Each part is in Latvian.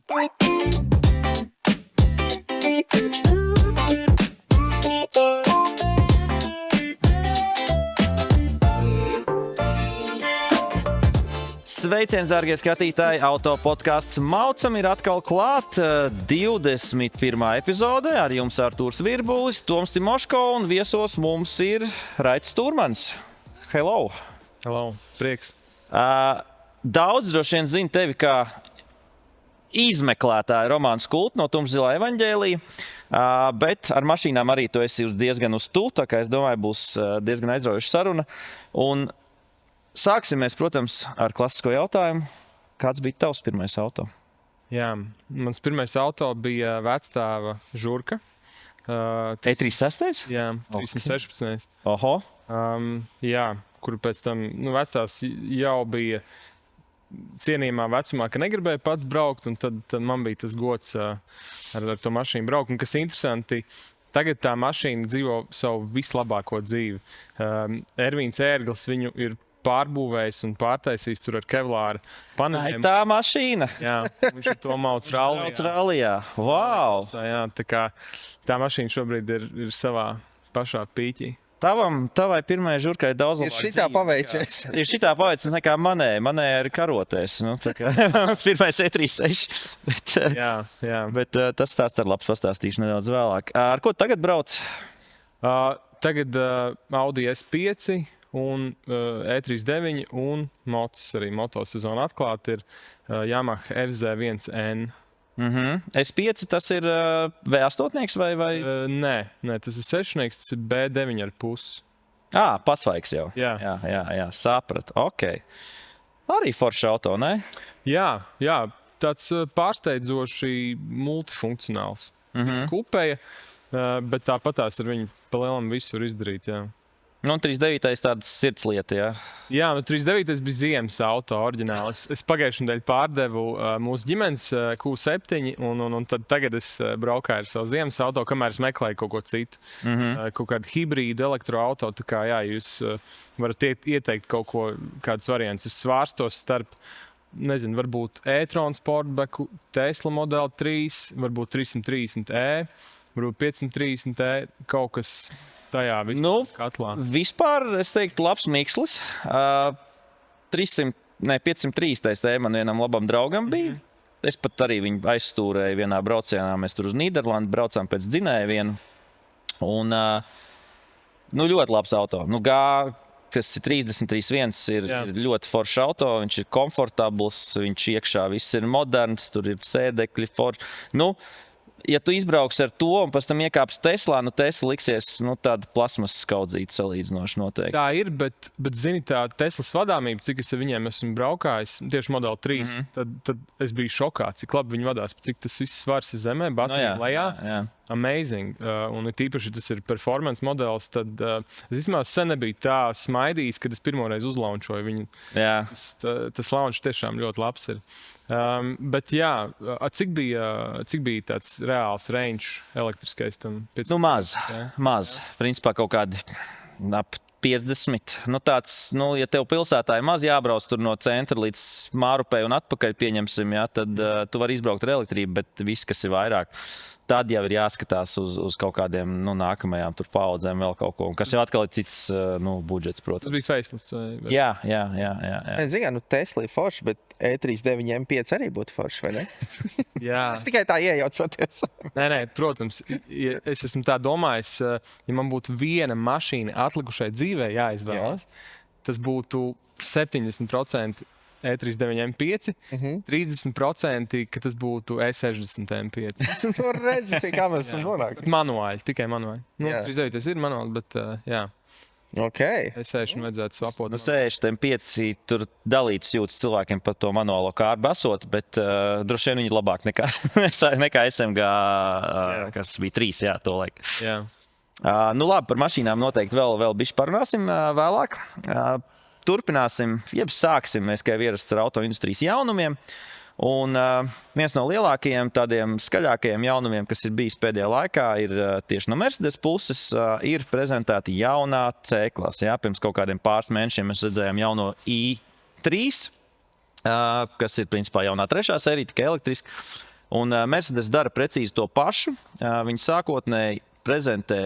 Sveiciens, dārgie skatītāji! Auto podcasts Maucam ir atkal klāt 21. epizode. Ar jums Artūrs Virbulis, Toms Timoško un viesos mums ir Raits Stūrmans. Hello! Hello, prieks. Daudz droši vien zina tevi kā izmeklētāju romānu Skulpti no Tumšzilā evaņģēlija, bet ar mašīnām arī tu esi diezgan uz tu, tā kā es domāju, būs diezgan aizraujoša saruna. Un sāksim mēs, protams, ar klasisko jautājumu. Kāds bija tavs pirmais auto? Jā, mans pirmais auto bija vecstāva Žurka. E36? Jā, 316. Oho. Jā, kur pēc tam vecstāvs jau bija cienījumā vecumā, ka negribēja pats braukt, un tad man bija tas gods ar to mašīnu braukt. Un kas interesanti, tagad tā mašīna dzīvo savu vislabāko dzīvi. Ervīns Ērglis viņu ir pārbūvējis un pārtaisījis tur ar kevlāra paneļiem. Tā mašīna? Jā, viņš ar to mauc rallijā. Rallijā. Wow! Jā, tā kā tā mašīna šobrīd ir savā pašā pīķī. Tavai pirmajai Žurkai daudz labāk dzīve. Ir šitā paveicies. Ir šitā paveicies nekā manē ir karotēs. Tā kā mans pirmais E36. Bet tas stāsts ar labs pastāstīšu nedaudz vēlāk. Ar ko tagad brauc? Tagad Audi S5 un E39 un motos arī. Motosezona atklāta ir Yamaha FZ1N. S5 tas ir V8 vai? Nē, tas ir 6, tas ir B9,5. Pasvaigs jau. Jā, sapratu. Ok. Arī forša auto, ne? Jā, tāds pārsteidzoši multifunkcionāls. Kupēja, bet tāpatās ar viņu pa lielam visu var izdarīt, jā. Nu, 39. tādas sirdslieta, jā. Jā, 39. bija ziemas auto oriģināls. Es pagājušajā nedēļā pārdevu mūsu ģimenes Q7, un tad tagad es braukāju ar savu ziemas auto, kamēr es meklēju kaut ko citu. Kaut kādu hibrīdu elektroauto, tā kā, jā, jūs varat ieteikt kaut ko, kādus variants. Es svārstos starp, nezinu, varbūt e-tron Sportbacku, Tesla Model 3, varbūt 330e, varbūt 530e, kaut kas tajā katlā. Vispār, es teiktu, labs mikslis. 503. Man vienam labam draugam bija. Es pat arī viņu aizstūrēju vienā braucienā. Mēs tur uz Nīderlandi braucām pēc dzinēja vienu. Un ļoti labs auto. Tas ir 3031, ir ļoti foršs auto. Viņš ir komfortabls, viņš iekšā viss ir moderns, tur ir sēdekļi forši. Ja tu izbrauks ar to un pēc tam iekāps Teslā, Tesla liksies tāda plasmasas skaudzīta salīdzinoši noteikti. Tā ir, bet zini, tā Teslas vadāmība, cik es ar viņiem esmu braukājis, tieši Model 3, tad es biju šokā, cik labi viņi vadās, cik tas viss svars ir zemē, baterija lejā. Jā. Amazing. Un tīpaši tas ir performance modelis, tad es vismaz sen nebija tā smaidījis, kad es pirmoreiz uzlaunčoju viņu. Tas launch tiešām ļoti labs ir. Bet jā, cik bija tāds reāls range elektriskais tam? Maz. Principā kaut kādi ap 50. Tāds, ja tev pilsētā ir maz jābrauc tur no centra līdz Mārupei un atpakaļ pieņemsim, tad tu vari izbraukt ar elektrību, bet viss, kas ir vairāk, tad jau ir jāskatās uz kaut kādiem nākamajām paudzēm vēl kaut ko, kas jau atkal ir cits budžets, protams. Tas bija facelifts. Jā. Zinu, Tesla ir forši, bet E39 M5 arī būtu forši, vai ne? Jā. Es tikai tā iejaucoties. Nē, protams. Es esmu tā domājis, ja man būtu viena mašīna atlikušai dzīvē jāizvēlas, tas būtu 70% E39 M5, 30%, ka tas būtu E60 M5. Tu redzi, pie kā mēs esam nonākuši. Manuāli, tikai manuāli. 39 ir manuāli, bet jā. Ok. E60 vajadzētu svapot. 60 M5 tur dalīts jūtas cilvēkiem par to manuālo kārbu esot, bet droši vien viņi labāk nekā SMG, kas bija 3, to laiku. Jā. Labi, par mašīnām noteikti vēl bišķi parunāsim vēlāk. Turpināsim, sāksim mēs kā ierasts ar autoindustrijas jaunumiem. Un viens no lielākajiem tādiem skaļākajiem jaunumiem, kas ir bijis pēdējā laikā, ir tieši no Mercedes puses, ir prezentēta jaunā C-klase. Pirms kaut kādiem pāris mēnešiem mēs redzējām jauno i3, kas ir principā jaunā 3. sērija, tikai elektriski. Un Mercedes dara precīzi to pašu. Viņi sākotnēji prezentē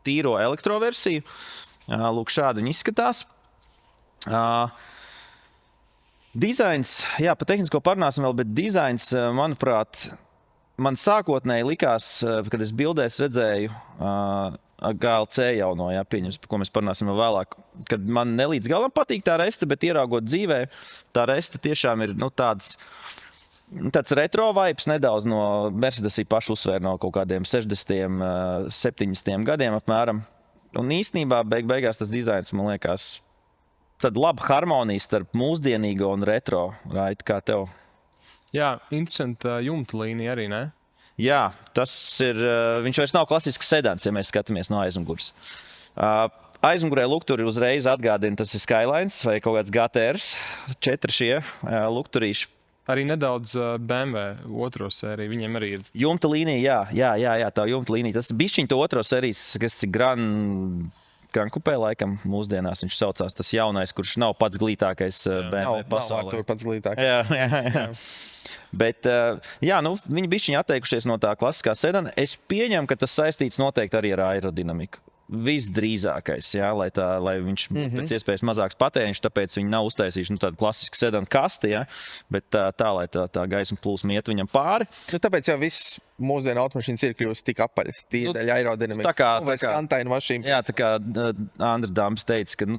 tīro elektroversiju. Lūk, šādi viņi izskatās. Dizains, jā, par tehnisko parunāsim vēl, bet dizains, manuprāt, man sākotnēji likās, kad es bildēs redzēju GLC jauno, jā, pieņems, par ko mēs parunāsim vēl vēlāk, kad man nelīdz galam patīk tā resta, bet ieraugot dzīvē, tā resta tiešām ir tāds retro vibes nedaudz no Mercedes pašu uzsvēr no kaut kādiem 60. 70. gadiem apmēram. Un īstenībā beigās tas dizains, man liekas, tad laba harmonija starp mūsdienīgo un retro, Raiti, kā tev? Jā, interesanta jumta līnija arī, ne? Jā, tas ir, viņš vairs nav klasisks sedans, ja mēs skatāmies no aizmugures. Aizmugurē lukturi uzreiz atgādina, tas ir Skylines vai kaut kāds GTRs, 4 šie lukturīši. Arī nedaudz BMW otro sēriju, viņiem arī ir. Jumta līnija, jā, tā jumta līnija. Tas bišķiņ to otro sērijas, kas ir Grand Coupé laikam mūsdienās viņš saucās, tas jaunais, kurš nav pats glītākais BMW pasaulē. Nav tur pats glītākais. Jā. Bet, jā, nu, viņi bišķiņ atteikušies no tā klasiskā sedana. Es pieņemu, ka tas saistīts noteikti arī ar aerodinamiku. Visdrīzākais, jā, lai viņš pēc iespējas mazāks patēriņš, tāpēc viņi nav uztaisījuši tādu klasisku sedanu kasti, jā, bet tā lai tā gaisma plūsma iet viņam pāri. Nu, tāpēc jau viss mūsdienu automašīnas ir kļuvusi tik apaļas, tīdaļa aerodinamikas. Vai skantaina mašīna. Jā, tā kā Andra Dāmbs teica, ka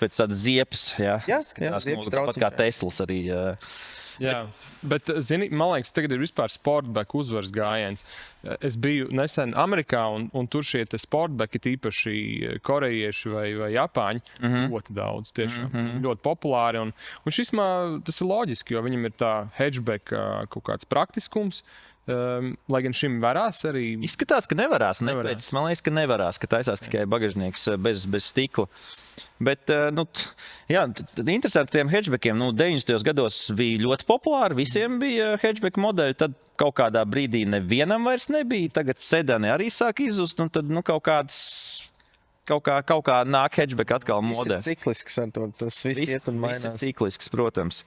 pēc tādas ziepes, jā ziepes pat kā Teslas arī. Jā, bet, zini, man liekas, tagad ir vispār sportbeka uzvaras gājiens. Es biju nesen Amerikā, un tur šie sportbeki, tīpaši korejieši vai japāņi, ļoti daudz, tiešām ļoti populāri. Un šismā tas ir loģiski, jo viņam ir tā hatchback kaut kāds praktiskums, lai gan šim varās arī. Izskatās, ka nevarās. Man liekas, ka nevarās, ka taisās tikai bagažnieks bez stikla. Bet, jā, interesanti tiem hatchbackiem. 90. gados bija ļoti populāri, visiem bija hatchback modeļi, tad kaut kādā brīdī nevienam vairs nebija, tagad sedani arī sāk izzust, un tad, kaut kā nāk hatchback atkal modē. Viss ir ciklisks ar to, tas viss iet un mainās. Viss ir ciklisks, protams.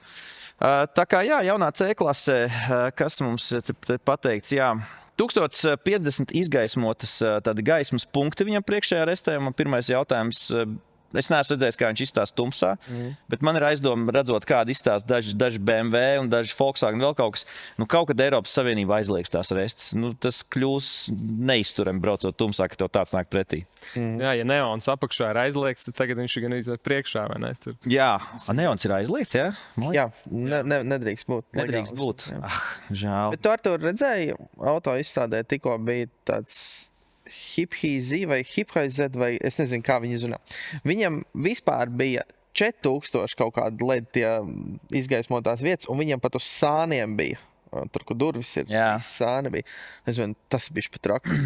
Tā kā, jā, jaunā C-klasē, kas mums te pateikts, jā, 1050 izgaismotas tādi gaismas punkti viņam priekšējā restē. Man pirmais jautājums, es neesmu redzējis, kā viņš izstāsta tumsā, bet man ir aizdoma, redzot, kāda izstāsta daži BMW un daži Volkswagen vēl kaut kas. Kaut kad Eiropas Savienība aizliegs tās restas, tas kļūs neizturami braucot tumsā, ka tev tāds nāk pretī. Jā, ja neons apakšā ir aizliegts, tad tagad viņš ir gan izvērt priekšā, vai ne? Tur. Jā, neons ir aizliegts, jā? Jā, nedrīkst būt. Nedrīkst būt. Žēl. Bet tu ar to redzēji, auto izstādē tikko bija tāds Hip-Hi-Z vai Hip-Hi-Z, vai es nezinu, kā viņi zina. Viņam vispār bija 4000 kaut kāda LED tie izgaismotās vietas, un viņam pat uz sāniem bija. Tur, kur durvis ir, sāni bija. Es zinu, tas bija pat traki.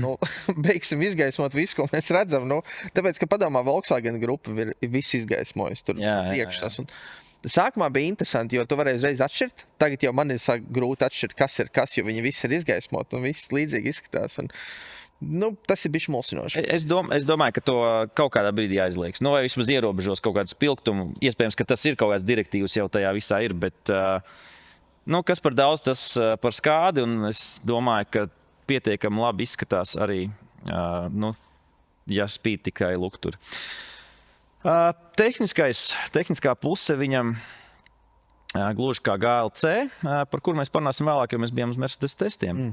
Beigsim izgaismot visu, ko mēs redzam. Tāpēc, ka padomā, Volkswagen grupa ir visu izgaismojusi tur priekšstas. Sākumā bija interesanti, jo tu varēji uzreiz atšķirt. Tagad jau man ir grūti atšķirt, kas ir kas, jo viņi visi ir izgaismoti un viss līdzīgi izskatās. Tas ir bijis mulsinoši. Es domāju, ka to kaut kādā brīdī aizliegs. Vai vismaz ierobežos kaut kādu spilgtumu. Iespējams, ka tas ir kaut kāds direktīvs jau tajā visā ir, bet kas par daudz, tas par skādi. Un es domāju, ka pietiekami labi izskatās arī, ja spīd tikai lukturi. Tehniskā puse viņam gluži kā GLC, par kuru mēs parunāsim vēlāk, jo mēs bijām uz Mercedes testiem.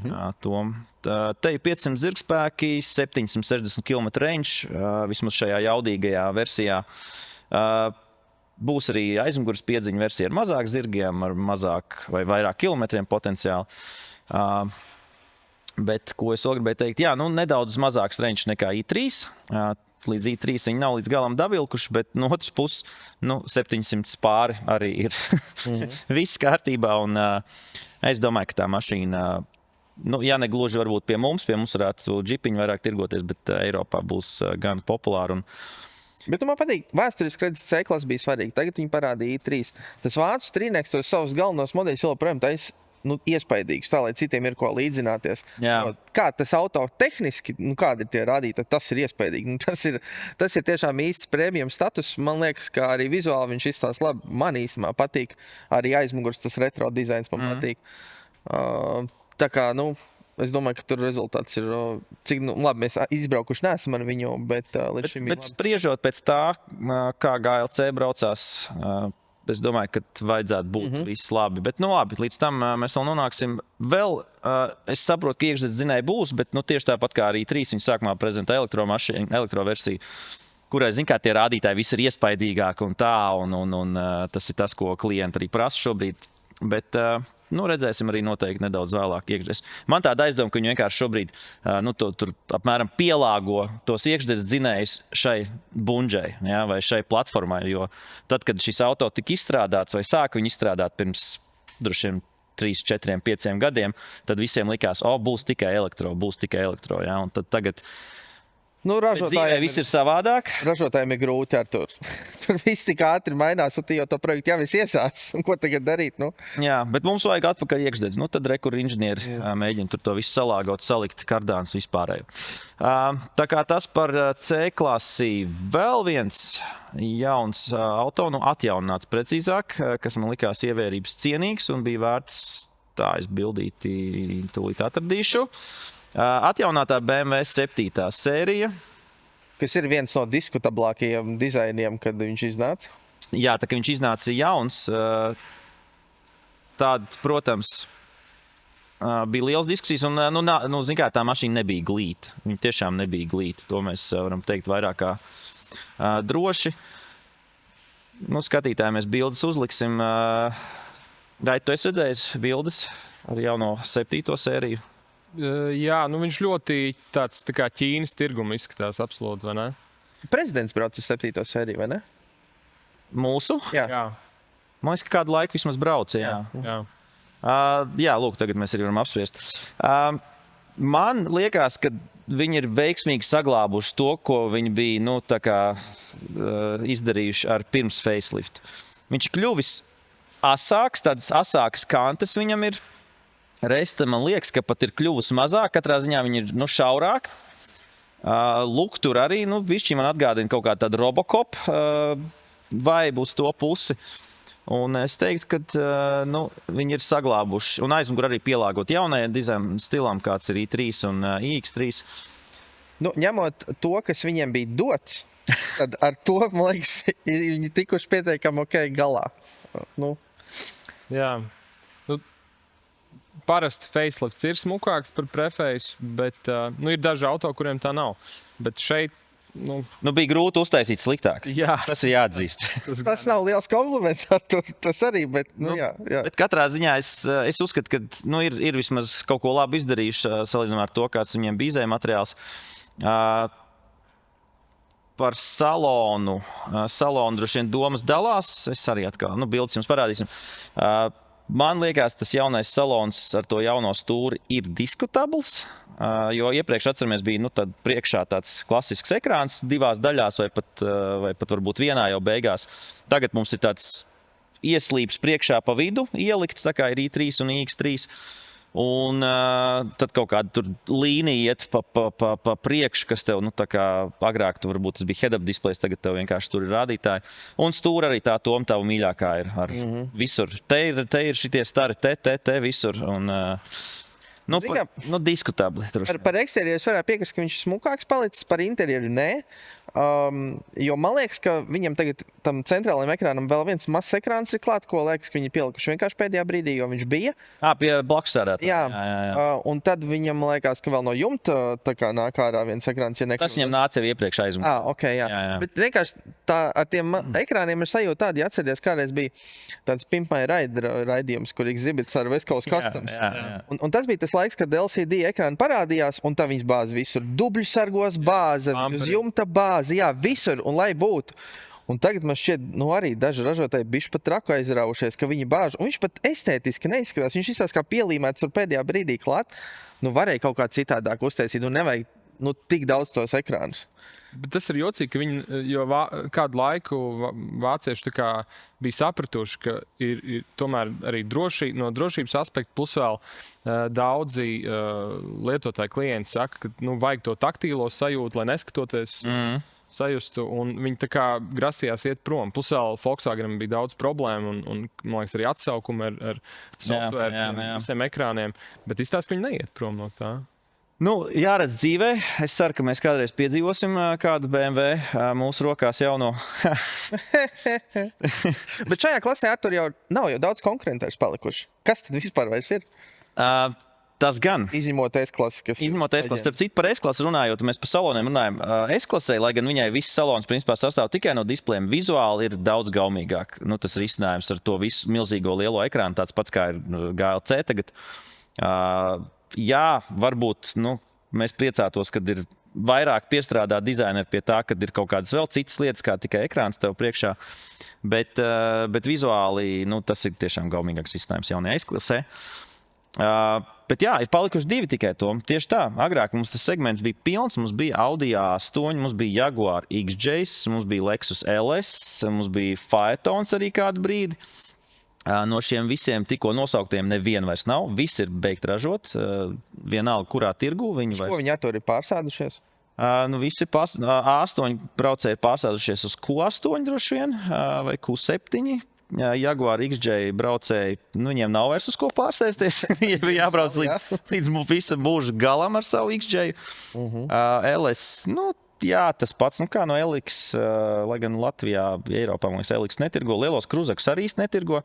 Te ir 500 zirgspēki, 760 km range, vismaz šajā jaudīgajā versijā. Būs arī aizmugures piedziņa versija ar mazāk zirgiem, ar mazāk vai vairāk kilometriem potenciāli. Bet, ko es vēl gribēju teikt, nedaudz mazāks range nekā i3. Līdz i3 viņi nav līdz galam dabilkuši, bet no otras puses 700 pāri arī ir viss kārtībā. Un es domāju, ka tā mašīna, ja ne gluži varbūt pie mums varētu džipiņi vairāk tirgoties, bet Eiropā būs gan populāri. Bet man patīk, vēsturiski redzes C-klasa bija svarīga. Tagad viņi parādīja i3. Tas vācu strīnieks tos savus galvenos modeļus joprojām taisa iespaidīgs, tā, lai citiem ir ko līdzināties. Kā tas auto tehniski, kādi ir tie rādītāji, tas ir iespaidīgi. Tas ir tiešām īsts premium status. Man liekas, ka arī vizuāli viņš izstāsta labi. Man īstenībā patīk. Arī aizmugurs tas retro dizains man patīk. Tā kā, es domāju, ka tur rezultāts ir, cik, labi, mēs izbraukuši neesam ar viņu, bet līdz šim Bet spriežot pēc tā, kā GLC braucās, es domāju, ka vajadzētu būt viss labi. Bet, labi, līdz tam mēs vēl nonāksim. Es saprotu, ka iekšzemes dzinēji būs, bet tieši tāpat kā arī 3 viņi sākumā prezentē elektroversiju, kurai, kā tie rādītāji visi ir iespaidīgāki un tā, un tas ir tas, ko klienti arī prasa šobrīd. Bet, redzēsim arī noteikti nedaudz vēlāk iekšzemes. Man tāda aizdoma, ka viņi vienkārši šobrīd tur apmēram pielāgo tos iekšzemes dzinējus šai bunģai, ja, vai šai platformai, jo tad, kad šis auto tika izstrādāts vai sāka viņu izstrādāt pirms droši vien 3, 4, 5 gadiem, tad visiem likās, būs tikai elektro, ja, un tad tagad ražotājiem viss ir savādāk. Ražotājiem ir grūti ar tur. Tur viss tik ātri mainās, un tu jau to projektu jau esi iesācis. Un ko tagad darīt? Jā, bet mums vajag atpakaļ iekšdedz. Tad rekur inženieri mēģina tur to visu salāgot, salikt kardānus vispārēju. Tā kā tas par C-klasi. Vēl viens jauns auto, atjaunināts precīzāk, kas man likās ievērības cienīgs un bija vērts, tā es bildīti tūlīt atradīšu. Atjaunātā BMW 7. sērija. Kas ir viens no diskutablākajiem dizainiem, kad viņš iznāca? Jā, tā kā viņš iznāca jauns, tāda, protams, bija liels diskusijas, un zin kā, tā mašīna nebija glīta. Viņa tiešām nebija glīta. To mēs varam teikt vairāk kā droši. Skatītājiem mēs bildes uzliksim. Gaita, tu esi redzējis bildes ar jauno 7. sēriju? Jā, viņš ļoti tāds tā kā Ķīnas tirguma izskatās absolūti, vai ne? Prezidents brauc uz 7. sēriju, vai ne? Mūsu? Jā. Man liekas, ka kādu laiku vismaz brauca, jā. Jā, lūk, tagad mēs arī varam apspriest. Man liekas, ka viņi ir veiksmīgi saglābuši to, ko viņi bija, tā kā izdarījuši ar pirms facelift. Viņš ir kļuvis asāks, tādas asākas kantas viņam ir. Reiste, man liekas, ka pat ir kļuvusi mazāk, katrā ziņā viņi ir šaurāk. Luk tur arī, bišķi man atgādina kaut kā tāda Robocop vibe uz to pusi. Un es teiktu, ka viņi ir saglābuši un aizmugur arī pielāgot jaunajiem dizaina stilam, kāds ir i3 un iX3. Ņemot to, kas viņiem bija dots, tad ar to, man liekas, viņi tikuši pietiekami galā. Jā. Parasti facelifts ir smukāks par prefejsu, bet ir daži auto, kuriem tā nav. Bet šeit, bija grūti uztaisīt sliktāk. Jā. Tas ir jāatzīst. Tas nav liels kompliments ar to, tas arī, bet, jā. Bet katrā ziņā es uzskatu, ka ir vismaz kaut ko labi izdarījuši, salīdzinājumā ar to, kāds viņiem bija izēja materiāls. Par salonu. Salonu droši vien domas dalās. Es arī atkal, bildes jums parādīsim. Man liekas, tas jaunais salons ar to jauno stūri ir diskutabls, jo iepriekš atceramies bija priekšā tāds klasisks ekrāns 2 daļās vai pat varbūt vienā jau beigās. Tagad mums ir tāds ieslīps priekšā pa vidu ielikts, tā kā ir i3 un iX3. Un tad kaut kāda tur līnija iet pa priekšu, kas tev, tā kā agrāk tu varbūt tas bija head-up displays, tagad tev vienkārši tur ir rādītāji. Un stūra arī tā toma tavu mīļākā ir ar visur. Te ir šitie stari, te visur. Un, diskutabli. Par eksterieru es varētu piekrist, ka viņš ir smukāks palicis, par interjeru nē. Jo man liekas, ka viņam tagad tam centrālajam ekrānam vēl viens mazs ekrāns ir klāt, ko liekas, ka viņi pielikuši vienkārši pēdējā brīdī, jo viņš bija. Pie blakusādātā. Jā. Un tad viņam liekas, ka vēl no jumta tā kā nāk ārā viens ekrāns, ja nekļūdos. Tas viņam nāca jau iepriekš aizmugurē. Okay, jā. Bet vienkārši ar tiem ekrāniem ir sajūta tāda, ja atceries, kādreiz bija tāds Pimp My Ride raidījums, kur exhibits ar West Coast Customs. Un tas bija tas laiks, kad LCD ekrāni parādījās, un tā viņas bāze visur. Dubļu sargos bāze, uz jumta bāze, jā, visur, un lai būtu. Un tagad man šķiet, arī daži ražotāji bišķi pat traku aizraujušies, ka viņi bāž, un viņš pat estētiski neizskatās. Viņš izskatās kā pielīmēts tur pēdējā brīdī klāt. Varēja kaut kā citādāk uztaisīt, un nevajag tik daudz tos ekrānus. Bet tas ir jocīgi, ka viņi jau kādu laiku vācieši bija sapratuši, ka ir tomēr arī no drošības aspekta plus vēl daudzi lietotāji klienti saka, ka vajag to taktīlo sajūtu, lai neskatoties sajustu, un viņi tā kā grasījās iet prom. Plus vēl Volkswagenam bija daudz problēmu, un man liekas, arī atsaukumi ar software, visiem ekrāniem, bet izstāst, ka viņi neiet prom no tā. Nu, jāredz dzīvē. Es ceru, ka mēs kādreiz piedzīvosim kādu BMW mūsu rokās jauno. Bet šajā klasē tur jau nav daudz konkurentēšu palikuši. Kas tad vispār vairs ir? Tas gan. Izņemot S-klasi, kas Izņemot S-klasi. Starp citu, par S-klasi runājot, mēs par saloniem runājam. S-klasē, lai gan viņai viss salons principā sastāv tikai no displejiem, vizuāli ir daudz gaumīgāk. Nu, tas risinājums ar to visu milzīgo lielo ekrānu, tāds pats kā ir GLC tagad. Jā, varbūt mēs priecātos, kad ir vairāk piestrādā dizaineri pie tā, kad ir kaut kādas vēl citas lietas, kā tikai ekrāns tev priekšā. Bet vizuāli tas ir tiešām gaumīgāks risinājums jaunajā S-klasē. Bet jā, ir palikuši divi tikai to. Tieši tā, agrāk mums tas segments bija pilns, mums bija Audi A8, mums bija Jaguar XJ, mums bija Lexus LS, mums bija Phaetons arī kādu brīdi. No šiem visiem tikko nosauktiem nevienu vairs nav. Visi ir beigti ražot, vienalga, kurā tirgu viņi vairs. Ko viņi tur ir pārsēdušies? Visi A8 braucēji ir pārsēdušies uz Q8 droši vien, vai Q7. Jaguar XJ braucēji, viņiem nav vairs uz ko pārsēsties. Viņiem bija jābrauc līdz visa mūža galam ar savu XJ. LS, jā, tas pats, kā no LX, lai gan Latvijā, Eiropā, man liekas, LX netirgo, lielos kruzakus arī netirgo,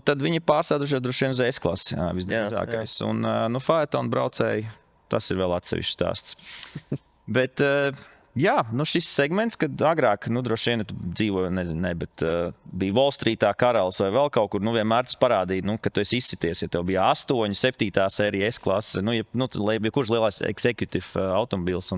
tad viņi pārsēdušies droši vien uz S-klasi, visdrīzākais. Un Phaeton braucēji, tas ir vēl atsevišķs stāsts. Bet, jā, šis segments, kad agrāk, droši vien tu dzīvoji, nezinu, bet bija Wall Streetā karalis vai vēl kaut kur, vienmēr tas parādīja, ka tu esi izsities, ja tev bija 8, 7. sērija S-klase, kurš lielais executive automobils.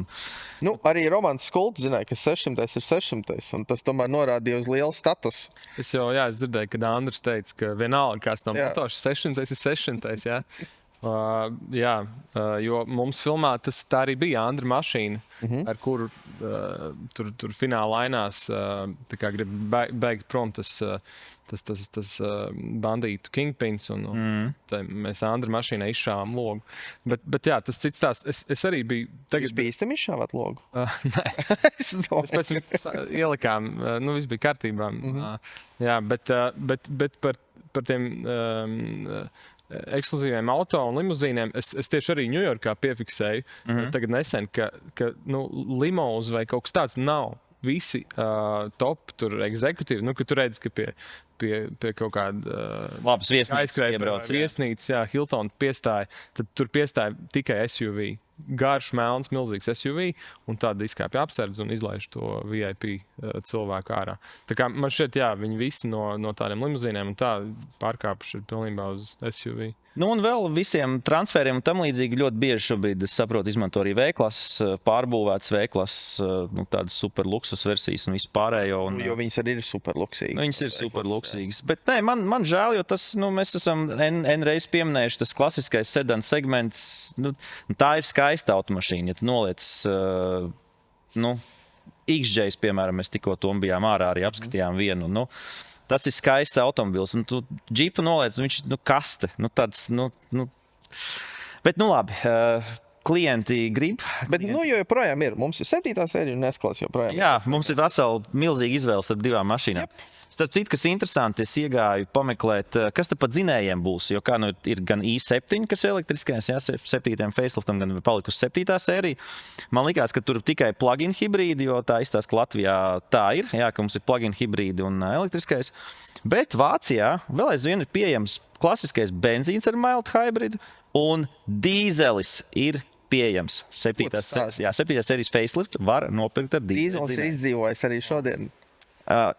Arī Romans Skults zināja, ka 600 ir 600, un tas tomēr norādīja uz lielu statusu. Es dzirdēju, kad Andris teica, ka vienalga, kāds tam motors 600 ir 600, jā. Jo mums filmā tā arī bija Andra mašīna, ar kuru tur fināla ainās grib beigt prom tas bandītu Kingpins, un mēs Andra mašīnai izšāvām logu. Bet jā, tas cits stāsts. Es arī biju... Jūs bija īstam izšāvāt logu? Nē. Mēs pēc tam ielikām, viss bija kārtībā. Jā, bet par tiem... ekskluzīviem auto un limuzīniem. Es tieši arī Ņujorkā piefiksēju, tagad nesen, ka limūzi vai kaut kas tāds nav. Visi top tur executīvi, ka tu redzi, ka pie kaut kāda labas viesnīcas, Hilton piestāja, tad tur piestāja tikai SUV. Garš, melns, milzīgs SUV, un tāda izkāpja apsardz un izlaiž to VIP cilvēku ārā. Tā kā man šķiet, viņi visi no tādiem limuzīniem un tā pārkāpuši pilnībā uz SUV. Un vēl visiem transferiem un tam līdzīgi ļoti bieži šobrīd, es saprotu, izmanto arī V-klases, pārbūvētas V-klases, tādas super luksus versijas un visu pārējo. Jo viņas arī ir super luksīgas. Viņas ir super luksīgas. Bet nē, man žēl, jo tas, mēs esam N-reiz pieminējuši, tas klasiskais sedan segments, tā ir skaista automašīna. Ja tu noliec, XJ, piemēram, mēs tikko tom bijām ārā, arī apskatījām vienu, tas ir skaists automobils, un tu džipu noliec, viņš ir, kaste, tāds, Bet, labi, klienti grib. Bet, joprojām ir. Mums ir 7. sērija un S-klase joprojām. Jā, mums ir vesela milzīga izvēle starp divām mašīnām. Starp citu, kas interesanti, es iegāju pameklēt, kas te pa dzinējiem būs, jo ir gan i7, kas ir elektriskais, 7. faceliftam, gan palikusi 7. sērija. Man likās, ka tur tikai plug-in hibrīdi, jo tā izstāsta, ka Latvijā tā ir, ka mums ir plug-in hibrīdi un elektriskais. Bet Vācijā vēl aizvien ir pieejams klasiskais benzīns ar mild hybridu un dīzelis ir pieejams. 7. sērijas facelift var nopirkt ar dīzeli. Dīzelis izdzīvojas arī šodien.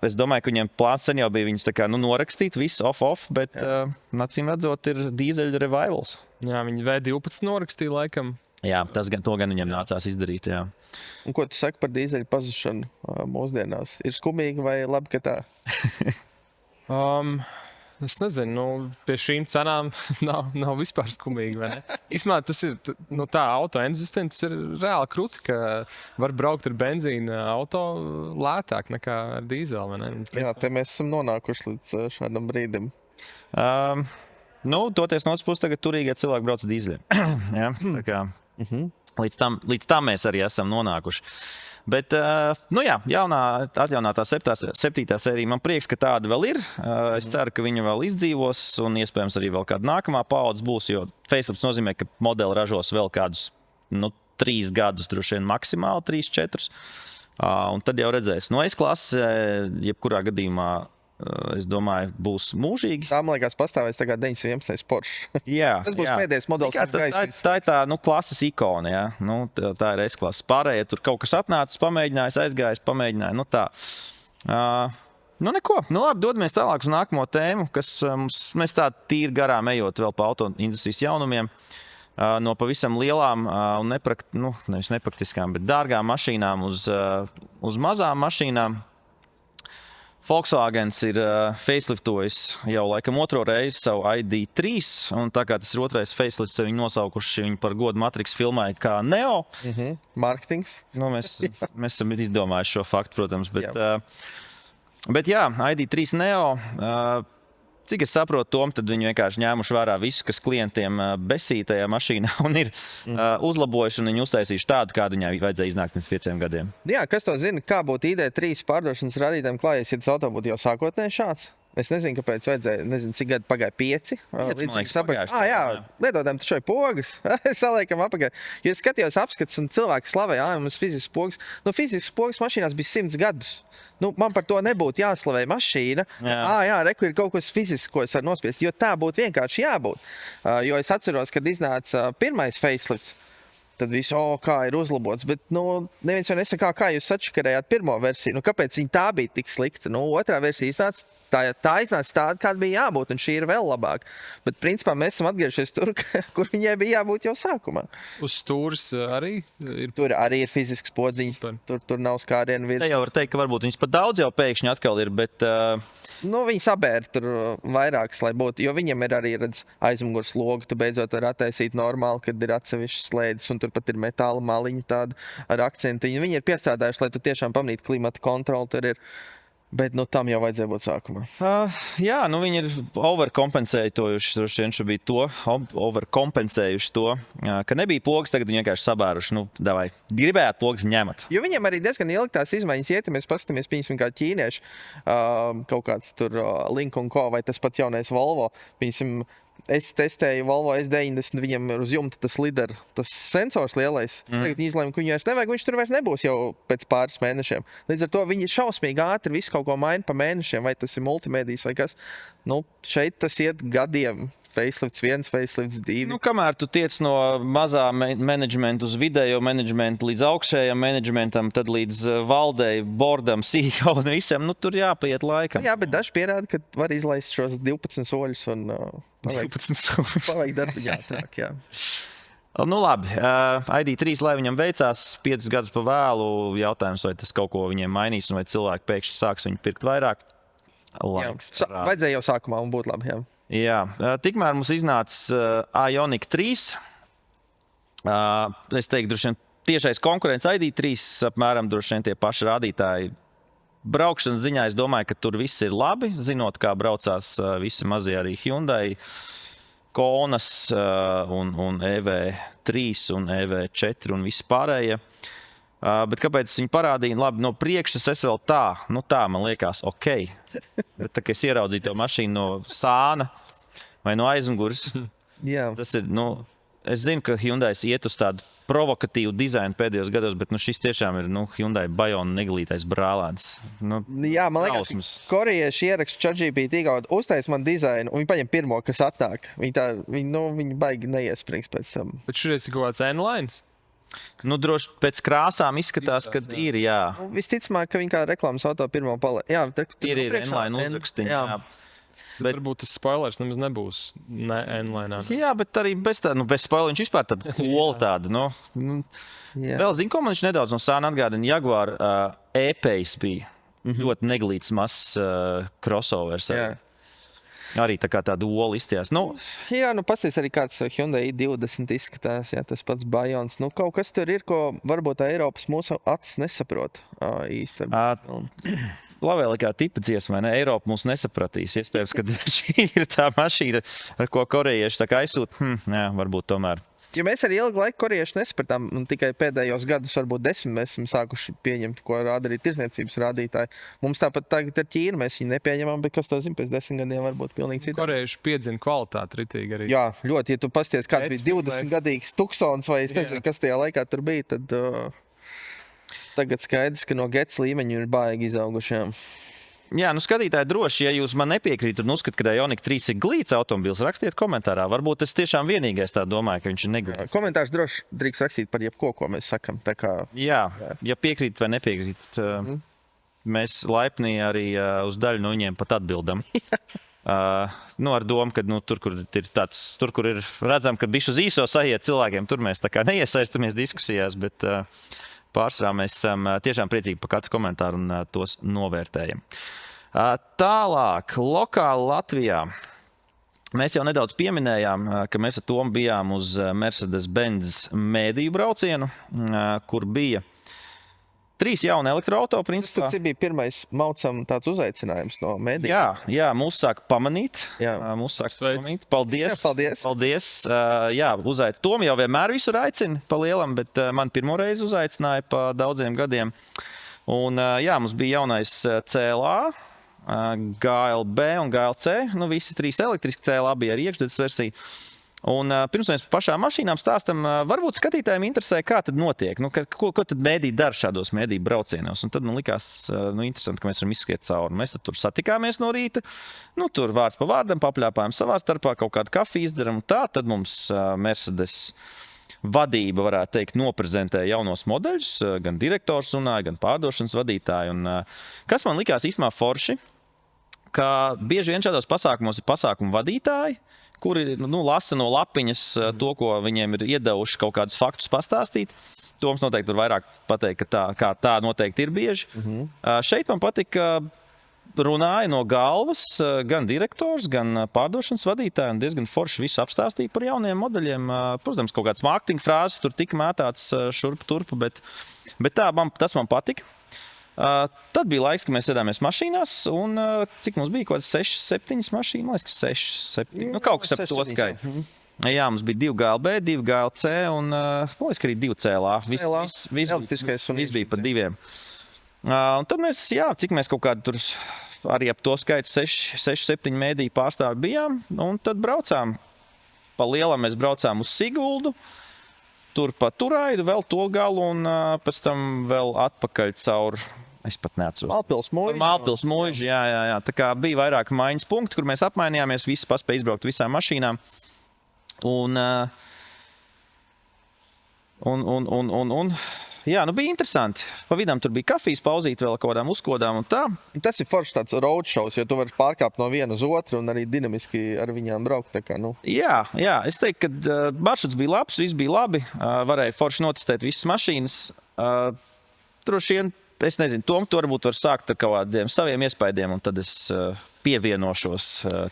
Es domāju, ka viņiem plāns sen jau bija viņus tā kā norakstīt, visu off, bet acīm redzot ir dīzeļu revivals. Jā, viņi V12 norakstīja laikam. Jā, to gan viņiem nācās izdarīt, jā. Un ko tu saki par dīzeļu pazušanu mūsdienās? Ir skumīgi vai labi, ka tā? Es nezinu, pie šīm cenām nav vispār skumīgi, vai ne? Īsmā, tas ir, tā auto entuziastiem, tas ir reāli krūti, ka var braukt ar benzīna auto lētāk nekā ar dīzeli, vai ne? Jā, te mēs esam nonākuši līdz šādam brīdim. Toties no otras puses tagad turīgie cilvēki brauc dīzeļiem. Jā, tā kā. līdz tam mēs arī esam nonākuši. Bet, atjaunātā 7. sērija, man prieks, ka tāda vēl ir. Es ceru, ka viņa vēl izdzīvos un iespējams arī vēl kāda nākamā paudze būs, jo facelifts nozīmē, ka modeli ražos vēl kādus 3 gadus, droši vien maksimāli 3-4. Un tad jau redzēs. S-klase, jebkurā gadījumā, es domāju, būs mūžīgi. Tā, man liekas, pastāvēs tagad 911 Porsche. Jā, tas būs pēdējais modelis, kas gaisīs. Tā ir tā klases ikona, jā. Tā ir S-klases. Pārējie tur kaut kas atnācis, pamēģinājis, aizgājis, pamēģināja. Tā. Neko. Labi, dodamies tālāk uz nākamo tēmu, kas mēs tā tīri garām ejot vēl pa autoindustrijas jaunumiem. No pavisam lielām un nevis nepraktiskām, bet dārgām mašīnām uz mazām mašīnām. Volkswagens ir faceliftojis jau laikam 2. reizi savu ID3, un tā kā tas ir 2. facelifts, viņi nosaukuši viņu par godu Matrix filmai kā Neo. Marketings. Mēs esam izdomājuši šo faktu, protams, bet jā, ID3 Neo. Cik es saprotu, Tom, tad viņi vienkārši ņēmuši vērā visu, kas klientiem besīja tajā mašīnā un ir uzlabojuši un viņi uztaisījuši tādu, kādu viņai vajadzēja iznākt pirms 5 gadiem. Jā, kas to zina, kā būtu ID3 pārdošanas rādītājiem klājies, ja tas auto būtu jau sākotnēji šāds? Es nezinu, kāpēc vajadzēja, cik gadu pagāja 5. Lietotājiem taču ir pogas. Saliekam apakaļ. Jo es skatījos apskats un cilvēki slavēja, mums fizisks pogas. Fizisks pogas mašīnās bija 100 gadus. Man par to nebūtu jāslavē mašīna. Reku ir kaut kas fizisks, ko es varu nospiest, jo tā būtu vienkārši jābūt. Jo es atceros, kad iznāca pirmais facelifts, tad viss, kā ir uzlabots, bet neviens jau nesaka, kā jūs atšakarējāt pirmo versiju. Kāpēc viņa tā bija tik slikta? Otrā versija iznāca. Tā iznāca tāda, kāda bija jābūt, un šī ir vēl labāka. Bet, principā, mēs esam atgriežies tur, kur viņai bija jābūt jau sākumā. Uz stūres arī ir? Tur arī ir fizisks podziņas, tur nav skārienu virs. Te jau var teikt, ka varbūt viņas pat daudz jau pēkšņi atkal ir, bet... Viņi sabēra tur vairākas, lai būtu, jo viņam ir arī, aizmugurs logu, tu beidzot var attaisīt normāli, kad ir atsevišķas slēdes, un tur pat ir metāla maliņa tāda ar akcentiņu. Viņi ir piestrādājuši, lai tu tiešām pamanītu klimata kontroli, tur ir. Bet tam jau vajadzēja būt sākumā. Viņi ir overkompensējuši to, ka nebija pogas, tagad viņi vienkārši sabēruši. Gribējāt pogas ņemat. Jo viņiem arī diezgan ilgi tās izmaiņas iet, ja mēs paskatāmies, piemēram, kā ķīnieši, kaut kāds tur Link & Co. Vai tas pats jaunais Volvo, piemēram, es testēju Volvo S90, viņam ir uz jumta tas lidar, tas sensors lielais. Tagad viņi izlēma, ka viņu vairs nevajag, viņš tur vairs nebūs jau pēc pāris mēnešiem. Līdz ar to viņi ir šausmīgi ātri, visu kaut ko maina pa mēnešiem, vai tas ir multimedijas vai kas. Šeit tas iet gadiem. Facelifts 1, facelifts 2. Kamēr tu tiec no mazā menedžmenta uz vidējo menedžmentu līdz augšējam menedžmentam, tad līdz valdei, bordam, CEO un visam, tur jāpaiet laikam. Jā, bet daži pierāda, ka var izlaist šos 12 soļus un paveikt darbiņā ātrāk, jā. Labi, ID3, lai viņam veicās 5 gadus pa vēlu, jautājums, vai tas kaut ko viņiem mainīs un vai cilvēki pēkšņi sāks viņu pirkt vairāk. Vajadzēja jau sākumā un būtu labi, jā. Jā, tikmēr mums iznāca Ioniq 3. Es teiktu, droši vien tiešais konkurents ID3, apmēram droši vien tie paši rādītāji. Braukšanas ziņā es domāju, ka tur viss ir labi, zinot, kā braucās visi mazie arī Hyundai, Konas un EV3 un EV4 un visi pārējie. Bet kāpēc viņi parādīja, labi, no priekšas es vēl tā man liekas, ok. Bet tā, ka es ieraudzīju to mašīnu no sāna vai no aizmugures, tas ir, es zinu, ka Hyundai iet uz tādu provokatīvu dizainu pēdējos gados, bet šis tiešām ir, Hyundai Bayona neglītais brālēns. Jā, man liekas, korejieši ieraksta ChatGPT, uztais man dizainu, un viņi paņem pirmo, kas atnāk. Viņi baigi neiesprings pēc tam. Bet šoreiz ir kaut kāds N-lines? Droši pēc krāsām izskatās, ka ir, jā. Visticamāk, ka viņi kā reklāmas auto pirmo palē. Jā, ir N-line uzrakstiņi, jā. Bet varbūt tas spoilers nemaz nebūs N-line. Jā, bet arī bez spoiler viņš vispār tāda kola tāda, Vēl zinu, ko man viņš nedaudz no sāna atgādina. Jaguar E-Pace bija ļoti neglīts mazs crossovers. Jā. Arī tā kā tāda ola izstījās. Pasties arī kāds Hyundai i20 izskatās, jā, tas pats Bayons. Kaut kas tur ir, ko varbūt Eiropas mūsu acis nesaprot īsti. Labvēlīgā tipa dziesma, Eiropa mūs nesapratīs. Iespējams, ka šī ir tā mašīna, ar ko korejieši tā kā aizsūt. Jā, varbūt tomēr. Jo mēs arī ilgu laiku korieši nesapratām, un tikai pēdējos gadus, varbūt 10, mēs esam sākuši pieņemt, ko rāda arī tirdzniecības rādītāji. Mums tāpat tagad ar Ķīnu mēs viņu nepieņemam, bet kas to zina, pēc 10 gadiem varbūt pilnīgi citādi. Korieši piedzina kvalitāti ritīgi arī. Jā, ļoti. Ja tu pasties, kāds bija 20-gadīgs Tuksons vai es nezinu, kas tajā laikā tur bija, tad tagad skaidrs, ka no Gets līmeņu ir baigi izauguši. Jā, nu skatītāji droši, ja jūs man nepiekrītat un uzskat, ka Ioniq 3 ir glīts automobils, rakstiet komentārā. Varbūt es tiešām vienīgais tā domāju, ka viņš ir neglīts. Komentārs droši drīkst rakstīt par jebko, ko mēs sakam. Tā kā... Jā, ja piekrīt vai nepiekrīt, mēs laipni arī uz daļu no viņiem pat atbildam. Ar domu, ka tur, kur ir redzam, ka bišķi uz īso sajiet cilvēkiem, tur mēs tā kā neiesaistamies diskusijās, bet pārsvarā mēs esam tiešām priecīgi par katru komentāru un tos novērtējam. Tālāk, lokāli Latvijā. Mēs jau nedaudz pieminējām, ka mēs ar Tomu bijām uz Mercedes-Benz mēdīju braucienu, kur bija 3 jauni elektroauto, principā. Tas bija pirmais maucam tāds uzaicinājums no mēdījiem. Jā, mūs sāk pamanīt. Paldies. Paldies. Jā, Tomu jau vienmēr visur aicina pa lielam, bet man pirmo reizi uzaicināja pa daudziem gadiem. Un jā, mums bija jaunais CLA, GLB un GLC. Nu, visi 3 elektriski, CLA bija arī iekšdedzes versija. Un pirms mēs par pašām mašīnām stāstam, varbūt skatītājiem interesē, kā tad notiek, ko tad mēdī dara šādos mēdīju braucienos. Un tad man likās interesanti, ka mēs varam izskriet cauri. Mēs tad tur satikāmies no rīta, tur vārds pa vārdam, papļāpājam savā starpā, kaut kādu kafiju izdzeram. Tā tad mums Mercedes vadība, varētu teikt, noprezentē jaunos modeļus, gan direktors runāja, gan pārdošanas vadītāji. Un kas man likās īstenībā forši, ka bieži vien šādos pasākumos ir pasākumu vadītāji, kuri lasa no lapiņas to, ko viņiem ir iedevuši kaut kādus faktus pastāstīt. Toms noteikti tur vairāk pateikt, ka tā noteikti ir bieži. Šeit man patika, runāja no galvas gan direktors, gan pārdošanas vadītāji, un diezgan forši visu apstāstīja par jauniem modeļiem. Protams, kaut kāds mārketinga frāzes tur tika mētāts šurpu turpu, bet tas man patika. Tad bija laiks, kad mēs sēdāmies mašīnās, un cik mums bija, kaut kāds 6-7 mašīnas, man liekas, ka 6-7, kaut kas ap to skaitu. Jā, mums bija 2 GLB, 2 GLC, un man liekas, ka arī 2 CLA. Viss bija pa 2. Un tad mēs, cik mēs kaut kādu tur arī ap to skaitu 6-7 mēdīju pārstāvi bijām, un tad braucām. Pa lielam mēs braucām uz Siguldu, tur pa Turaidu, vēl to galu, un pēc tam vēl atpakaļ caur... Es pat neatceros. Malpils mūži, jā. Tā kā bija vairāk maiņas punkti, kur mēs apmainījāmies, visi paspēja izbraukt visām mašīnām. Un jā, bija interesanti. Pa vidām tur bija kafijas pauzīt vēl kaut kādām uzkodām un tā. Tas ir forši tāds roadshows, jo tu vari pārkāpt no viena uz otru un arī dinamiski ar viņām braukt. Tā kā, Jā, es teiktu, ka maršruts bija labs, viss bija labi. Varēja forši notestēt visas mašīnas. Droši vien, es nezinu, Tom, tu varbūt var sākt ar kaut kādiem saviem iespaidiem, un tad es pievienošos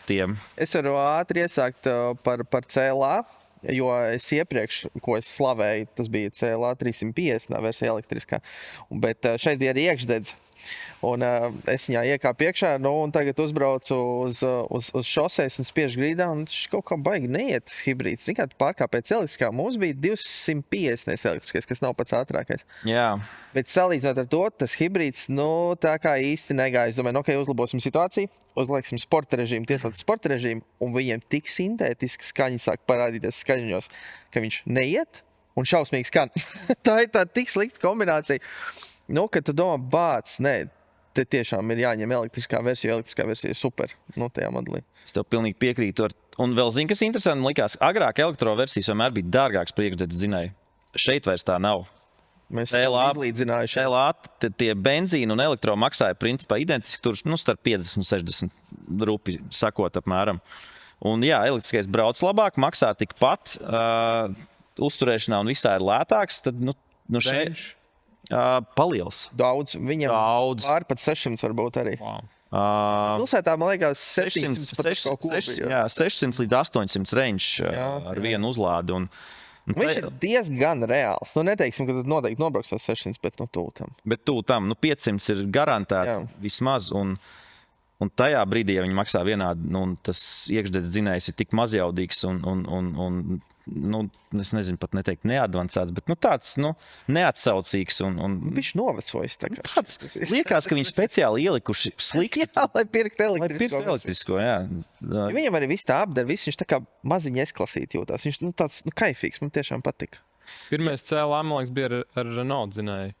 tiem. Es varu ātri iesākt par CLA, jo es iepriekš, ko es slavēju, tas bija CLA 350 versija elektriskā, bet šeit bija arī iekšdedze. Un es viņā iekāpu iekšā, un tagad uzbraucu uz šoseis un spiežu grīdā, un tas kaut kā baigi neiet tas hibrīds. Zin kā, tu pārkāp pēc elektriskā, mums bija 250 elektriskais, kas nav pats ātrākais. Jā. Bet salīdzinot ar to, tas hibrīds, tā kā īsti negāja. Es domāju, uzlabosim situāciju, uzlieksim sporta režīmu, tieslietas sporta režīmu, un viņiem tik sintētiski skaņi sāk parādīties skaņos, ka viņš neiet un šausmīgi skan. Tā ir tā tik slikta kombinācija. Kad tu domā, te tiešām ir jāņem elektriskā versija ir super, tajā modelī. Es tev pilnīgi piekrītu. Un vēl zini, kas interesanti, man likās, agrāk elektroversijas vienmēr bija dārgāks priekšdedzes dzinēji. Šeit vairs tā nav. Mēs izlīdzinājuši. CLA, tie benzīni un elektro maksāja principā identiski tur, starp 50 un 60 rupi sakot apmēram. Un jā, elektriskais brauc labāk, maksā tikpat, uzturēšanā un visā ir lētāks, tad, šeit... Paliels. Daudz. Viņam pār pat 600 varbūt arī. Wow. Pilsētā, man liekas, 600 līdz 800 range ar vienu uzlādi. Viņš ir diezgan reāls. Neteiksim, ka tu noteikti nobrauks ar 600, bet tūtam. Bet tūtam, 500 ir garantēti vismaz. Un tajā brīdī, ja viņi maksā vienādi, tas iekšdedzes dzinējs ir tik mazjaudīgs un es nezinu, pat neteikt neadvancēts, bet tāds neatsaucīgs. Viņš novecojis. Tāds liekas, ka viņi speciāli ielikuši slikti. Jā, lai pirktu elektrisko. Jā. Viņam arī viss tā apdara, viņš tā kā maziņi esklausīt jūtās. Viņš tāds kaifīgs, man tiešām patika. Pirmais CLA, man liekas, bija ar Renault dzinēju.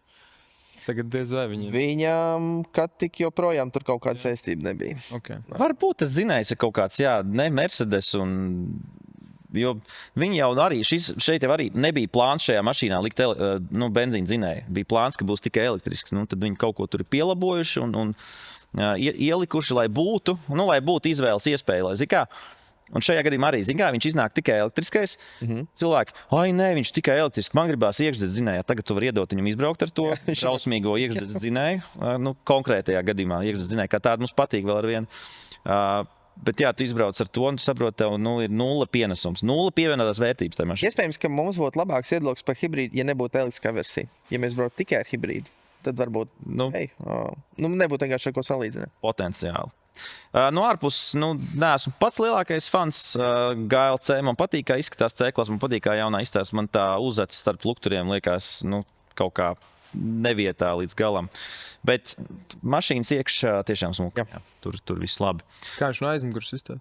Tagad diez vai viņam, kad tik joprojām tur kaut kāda saistība nebija. Okay. Varbūt tas zinājis kaut kāds, ne Mercedes jo viņi jau arī, šeit jau arī nebija plāns šajā mašīnā likt benzīna dzinēju. Bija plāns, ka būs tikai elektrisks. Tad viņi kaut ko tur ir pielabojuši un ielikuši, lai būtu izvēles iespēja, lai zikā. Un šajā gadījumā arī, viņš iznāk tikai elektriskais. Cilvēki, nē, viņš tikai elektrisks, man gribās iekšzemes dzinēju. Tagad tu vari iedot viņam izbraukt ar to šausmīgo iekšzemes dzinēju. Konkrētajā gadījumā iekšzemes dzinēju, kā tāda mums patīk vēl ar vienu. Bet jā, tu izbrauc ar to un tu saproti, tev ir nulle pienesums, nulle pievienotās vērtības tajā mašīnā. Iespējams, ka mums būtu labāks viedoklis par hibrīdu, ja nebūtu elektriskā versija. Ja mēs brauktu tikai ar hibrīdu, tad varbūt nebūtu vienkārši ar ko salīdzināt. Potenciāli. No ārpuses, neesmu pats lielākais fans GLC. Man patīk, kā izskatās C-klasa, man patīk, kā jaunā izstāsta. Man tā uzacis starp lukturiem liekas, kaut kā nevietā līdz galam. Bet mašīnas iekšā tiešām smuka. Tur viss labi. Kā viņš no aizmugures izstāsta?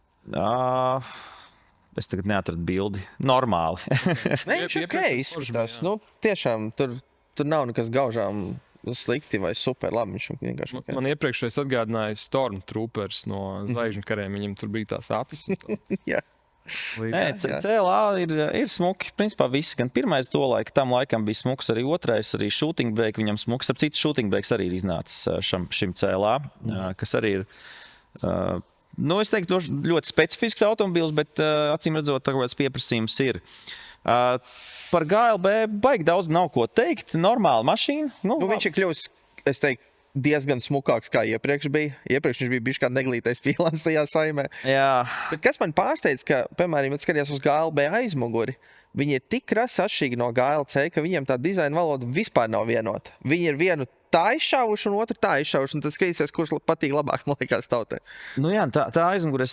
Es tagad neatradu bildi. Normāli. Nē, viņš izskatās. Tiešām tur nav nekas gaužām slikti vai super labi. Man iepriekšējais atgādināja Stormtroopers no Zvaigžņu kariem. Viņam tur bija tās acis. Jā. Nē, CLA ir smuki. Principā viss. Gan pirmais tam laikam bija smuks, arī otrais, arī shooting break viņam smuks. Ap citu shooting breaks arī ir iznācis šim CLA, kas arī ir, es teiktu, ļoti specifisks automobils, bet acīm redzot, tāds pieprasījums ir. Par GLB baigi daudz nav ko teikt. Normāla mašīna. Viņš ir kļuvis, es teiktu, diezgan smukāks kā iepriekš bija. Iepriekš viņš bija bijis kā neglītais pīlāns tajā saimē. Jā. Bet kas man pārsteidz, ka, piemēram, ja skatījās uz GLB aizmuguri, viņi ir tik krasi atšķirīgi no GLC, ka viņiem tā dizaina valoda vispār nav vienota. Viņi ir vienu tā izšauši un otru tā izšauši, un tad skatīsies, kurš patīk labāk, man liekas, tautai. Tā aizmuguri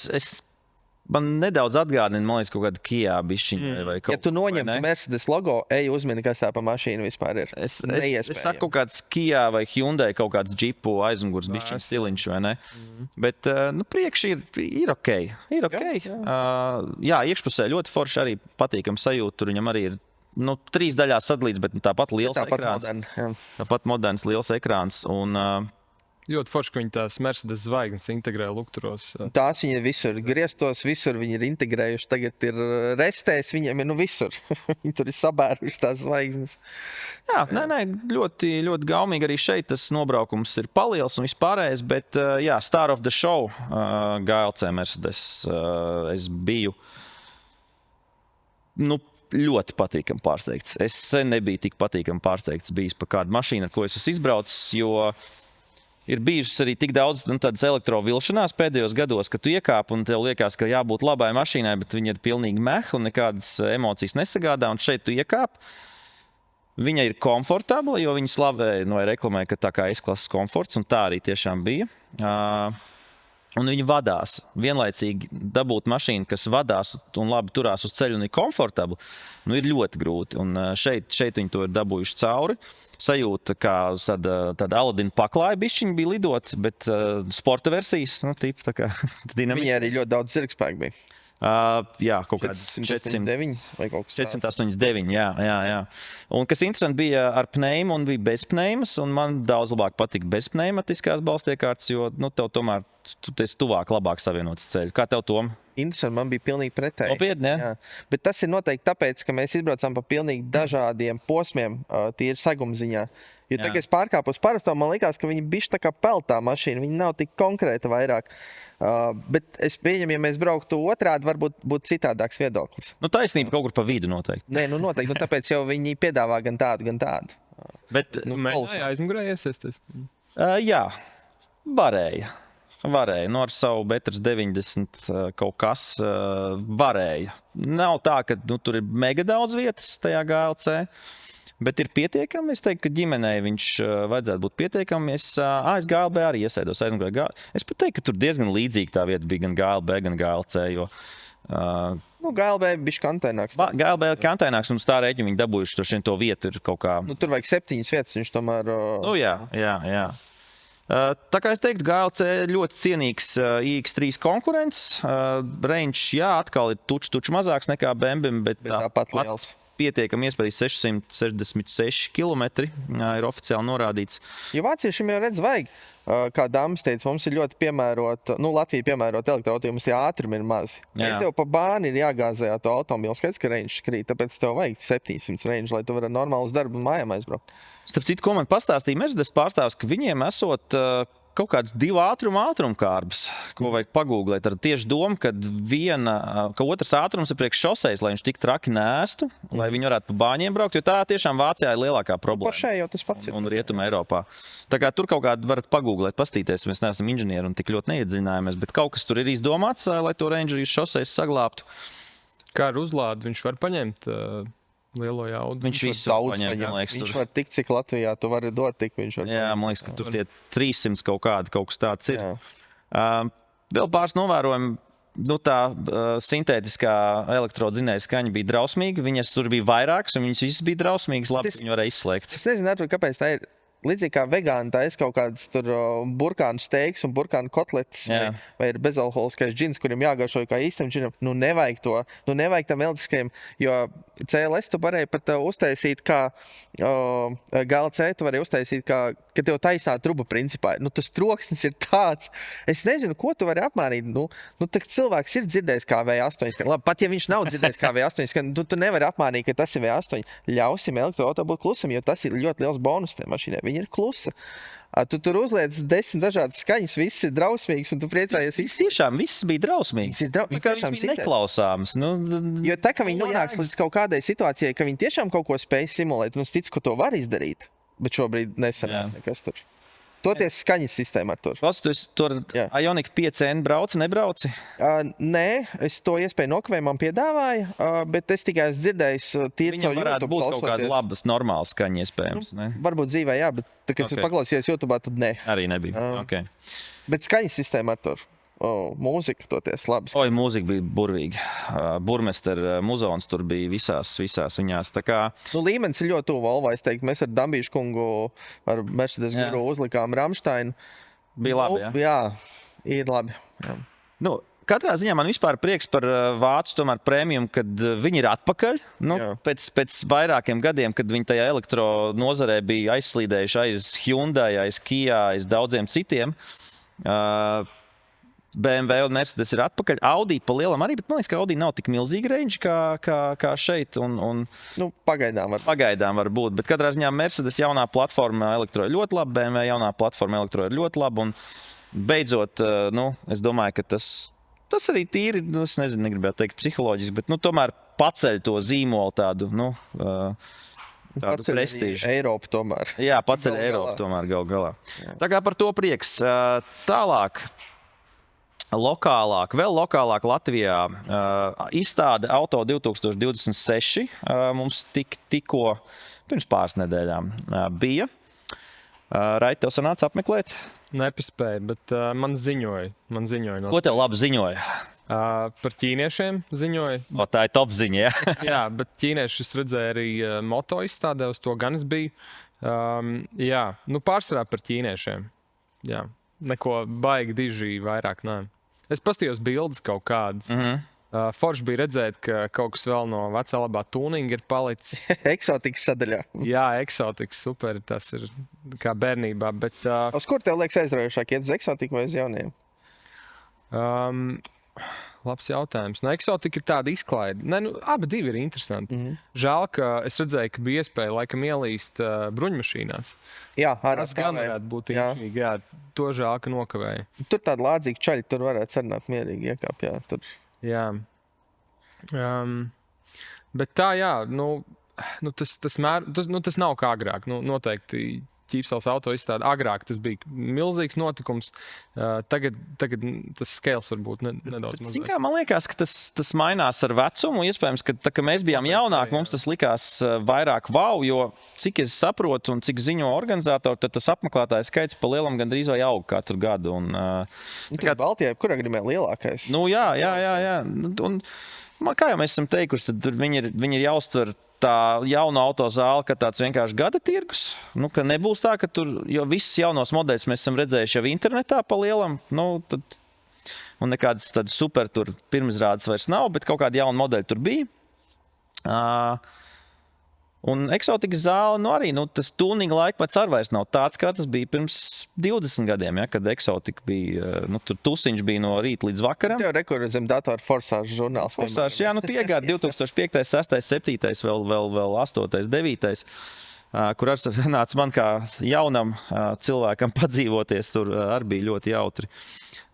man nedaudz atgādina, man liekas, kaut kāda Kia bišķiņa vai kaut. Ja tu noņemtu Mercedes logo, uzmini, kas tā pa mašīnu vispār ir. Es saku kaut kāds Kia vai Hyundai, kaut kāds džipu aizmugurs bišķiņa stiliņš, vai ne? Bet, priekš ir ok. Ir ok. Jā, iekšpusē ļoti forši arī patīkam sajūt. Tur viņam arī ir 3 daļās sadalīts, bet tāpat liels ekrāns. Tāpat moderns liels ekrāns. Un ļoti forši, ka viņi tās Mercedes zvaigznes integrē lukturos. Tās viņi visur griestos, visur viņi ir integrējuši. Tagad ir restēs, viņiem ir visur. Viņi tur ir sabēruši tās zvaigznes. Jā, ļoti, ļoti gaumīgi arī šeit tas nobraukums ir paliels un vispārējais, bet jā, Star of the Show GLC Mercedes es biju ļoti patīkami pārsteigts. Es nebiju tik patīkami pārsteigts bijis par kādu mašīnu, ar ko es esmu izbraucis, jo ir bijušas arī tik daudz tādas elektrovilšanās pēdējos gados, ka tu iekāp un tev liekas, ka jābūt labai mašīnai, bet viņa ir pilnīgi meh un nekādas emocijas nesagādā. Un šeit tu iekāp, viņa ir komfortabla, jo viņa slavēja vai reklamē, ka tā kā S-klases komforts, un tā arī tiešām bija. Un viņi vadās. Vienlaicīgi dabūt mašīnu, kas vadās un labi turās uz ceļa un ir komfortabla, ir ļoti grūti. Un šeit viņi to ir dabūjuši cauri. Sajūta, kā tāda Aladina paklāja bišķiņa bija lidot, bet sporta versijas, tipa tā kā dinamiski. Viņi arī ļoti daudz zirgspēku bija. Jā, kaut kāds 489 vai kaut kas tāds. 489, jā. Un kas interesanti bija ar pneimu un bija bez pneimas, un man daudz labāk patika bez pneimatiskās balstiekārtas, jo tev tomēr tu esi tuvāk labāk savienots ceļu. Kā tev, Tom? Interesanti, man bija pilnīgi pretēji. Nopietni, jā. Bet tas ir noteikti tāpēc, ka mēs izbraucām pa pilnīgi dažādiem posmiem, tīri segumziņā. Jo tagad es pārkāpu uz parasto, man likās, ka viņi bišķi tā kā peltā mašīna, viņi nav tik konkrēta vairāk. Bet es pieņemu, ja mēs brauktu otrādi, varbūt būtu citādāks viedoklis. Taisnība kaut kur pa vidu noteikti. Nē, noteikti, tāpēc jau viņi piedāvā gan tādu, gan tādu. Bet aizmugurē iesaisties? Jā, varēja. Ar savu Betras 90 kaut kas varēja. Nav tā, ka tur ir mega daudz vietas tajā GLC, bet ir pietiekami. Es teiktu, ka ģimenei viņš vajadzētu būt pietiekami. Es GLB arī iesēdos aizmugurē. Es pat teiktu, ka tur diezgan līdzīga tā vieta bija gan GLB, gan GLC, jo GLB bišķi kantēnāks. GLB kantēnāks un tā rēķina viņi dabūjuši to vietu ir kaut kā. Tur vajag 7 vietas, viņš tomēr... Jā. Tā kā es teiktu, GLC ļoti cienīgs iX3 konkurents. Range, atkal ir tuč mazāks nekā BMW, bet tāpat liels. Pietiekami iespējams 666 km ir oficiāli norādīts. Jo vāciešiem jau redz vajag, kā Dāmas teica, mums ir ļoti piemērota, Latvija piemērota elektroauto, jo mums tie ātrumi ir mazi. Ja tev pa bāni ir jāgāzējā to automobili, skaidrs, ka range krīt, tāpēc tev vajag 700 range, lai tu varētu normāli uz darbu un mājām aizbraukt. Starp citu, ko man pastāstīja Mercedes pārstāvs, ka viņiem esot kaut kāds 2 ātrumkārbs, ko vajag pagūglēt. Ar tieši domu, ka otrs ātrums ir priekš šoseis, lai viņš tik traki nēstu, lai viņi varētu pa bāņiem braukt, jo tā tiešām Vācijā ir lielākā problēma. Par šeit jau tas pats ir. Un Rietuma Eiropā. Tā kā tur kaut kādu varat pagūglēt, pastīties, mēs neesam inženieri un tik ļoti neiedziļinājāmies, bet kaut kas tur ir izdomāts, lai to Ranger uz šoseis saglābtu. Kā ar uzlādi viņš var paņemt lielo jaudu? Viņš visu paņem, liekas, viņš var tik, cik Latvijā tu vari dot, tik viņš var paņemt. Jā, man liekas, ka tur tie 300 kaut kas tāds ir. Vēl pāris novērojumi. Tā sintētiskā elektrodzinēja skaņa bija drausmīga. Viņas tur bija vairākas, un viņas visas bija drausmīgas. Labi, viņi varēja izslēgt. Es nezinu, kāpēc tā ir. Līdzīgi kā vegāni taisa kaut kādas tur burkānu steiks un burkānu kotletes vai ir bezalkoholiskais džins, kuriem jāgaršo kā īstam džinam. Nevajag to. Nevajag tam elektriskajam, jo CLS tu varēji pat uztaisīt kā GLC, tu varēji uztaisīt kā, ka tev taisnā truba principā. Tas troksnis ir tāds. Es nezinu, ko tu vari apmānīt. Tak cilvēks ir dzirdējis kā V8 skan. Labi, pat ja viņš nav dzirdējis kā V8 skan, tu nevari apmānīt, ka tas ir V8. Ļausim elektroauto būt klusam, jo tas ir ļoti liels bonus tai mašīnai. Viņa ir klusa. Tu tur uzliec 10 dažādas skaņas, viss ir drausmīgs, un tu priecājies. Tiešām viss bija drausmīgs. Viņš bija neklausāms. Jo tā, ka viņi nonāks līdz kaut kādai situācijai, ka viņi tiešām kaut ko spēj simulēt, un es ticu, ka to var izdarīt, bet šobrīd nesanāk nekas tur. Toties skaņas sistēma ar to. Tu tur Ioniq 5N nebrauci? Nē, es to iespēju nokavēju, man piedāvāja, bet es tikai esmu dzirdējis tīri caur YouTube. Viņam varētu būt kaut kāda labas, normālas skaņa iespējams, ne? Varbūt dzīvē, jā, bet tā, kad es paklausījos YouTube, tad ne. Arī nebija, Bet skaņas sistēma ar to. Mūzika toties labi. Mūzika bija burvīga. Burmester muzons tur bija visās viņās. Tā kā... Līmenis ir ļoti tuvu Volvo, es teiktu. Mēs ar Dambīšu kungu, ar Mercedes guru uzlikām Rammsteinu. Bija labi, jā, ir labi. Jā. Katrā ziņā man vispār prieks par vācu tomēr premium, kad viņi ir atpakaļ. Pēc vairākiem gadiem, kad viņi tajā elektro nozarē bija aizslīdējuši aiz Hyundai, aiz Kia, aiz daudziem citiem. BMW un Mercedes ir atpakaļ. Audi pa lielam arī, bet man liekas, ka Audi nav tik milzīga range kā šeit. Pagaidām var būt, bet katrā ziņā Mercedes jaunā platforma elektro ir ļoti laba, BMW jaunā platforma elektro ir ļoti laba. Un beidzot, es domāju, ka tas arī tīri, es nezinu, negribētu teikt psiholoģiski, bet tomēr paceļ to zīmolu tādu, tādu prestīžu. Eiropu tomēr. Jā, paceļ Eiropu tomēr gal galā. Tā kā par to prieks. Tālāk. Vēl lokālāk Latvijā izstāde Auto 2026 mums tikko pirms pāris nedēļām bija. Raiti, tev sanāca apmeklēt? Nepaspēju, bet man ziņoja. Ko tev labi ziņoja? Par ķīniešiem ziņoja. Tā ir top ziņa, jā? Jā, bet ķīniešus redzēja arī moto izstādē, uz to gan es biju. Jā, pārsvarā par ķīniešiem. Jā, neko baigi diži vairāk nē. Es paskatījos bildes kaut kādas. Forši bija redzēt, ka kaut kas vēl no vecā labā tūninga ir palicis. Eksotikas sadaļā. Jā, eksotikas, super, tas ir kā bērnībā. Bet, uz kur tev liekas aizraujošāk, iet uz eksotiku vai uz jauniem? Labs jautājums. Eksotika ir tāda izklaide. Abi divi ir interesanti. Žēl, ka es redzēju, ka bija iespēja laikam ielīst bruņmašīnās. Jā, tas gan varētu būt īšķīgi. Jā, to žēl, ka nokavēja. Tur tāda lādzīga čaļa, tur varētu sarunāt mierīgi iekāp. Jā. Bet tā, jā, tas nav kā agrāk. Noteikti Ķīpsels auto izstāde. Agrāk tas bija milzīgs notikums. Tagad tas scales varbūt nedaudz mazāk. Man liekas, ka tas mainās ar vecumu. Iespējams, ka tā, kad mēs bijām jaunāki, mums tas likās vairāk wow, jo cik es saprotu un cik ziņo organizatori, tad tas apmeklētājs skaits pa lielam gandrīz vai aug katru gadu. Un, tas Baltijā, kurā gribē lielākais? Jā. Un, kā jau mēs esam teikuši, tad viņi ir jāuztver tā jauna autozāle, ka tāds vienkārši gada tirgus. Ka nebūs tā, ka tur, jo visas jaunos modeļus mēs esam redzējuši jau internetā pa lielam, tad, un nekādas tādas super tur pirmizrādes vairs nav, bet kaut kādi jauni modeļi tur bija. Un eksotikas zāle, arī tas tūninga laikmets arī vairs nav tāds, kā tas bija pirms 20 gadiem, kad eksotika bija, tur tusiņš bija no rīta līdz vakaram. Tev rekordi zem datora forsāžu žurnāls. Forsāžu, jā, tie gadi 2005, 6, 7, vēl 8, 9, kur arī nāca man kā jaunam cilvēkam padzīvoties, tur arī bija ļoti jautri.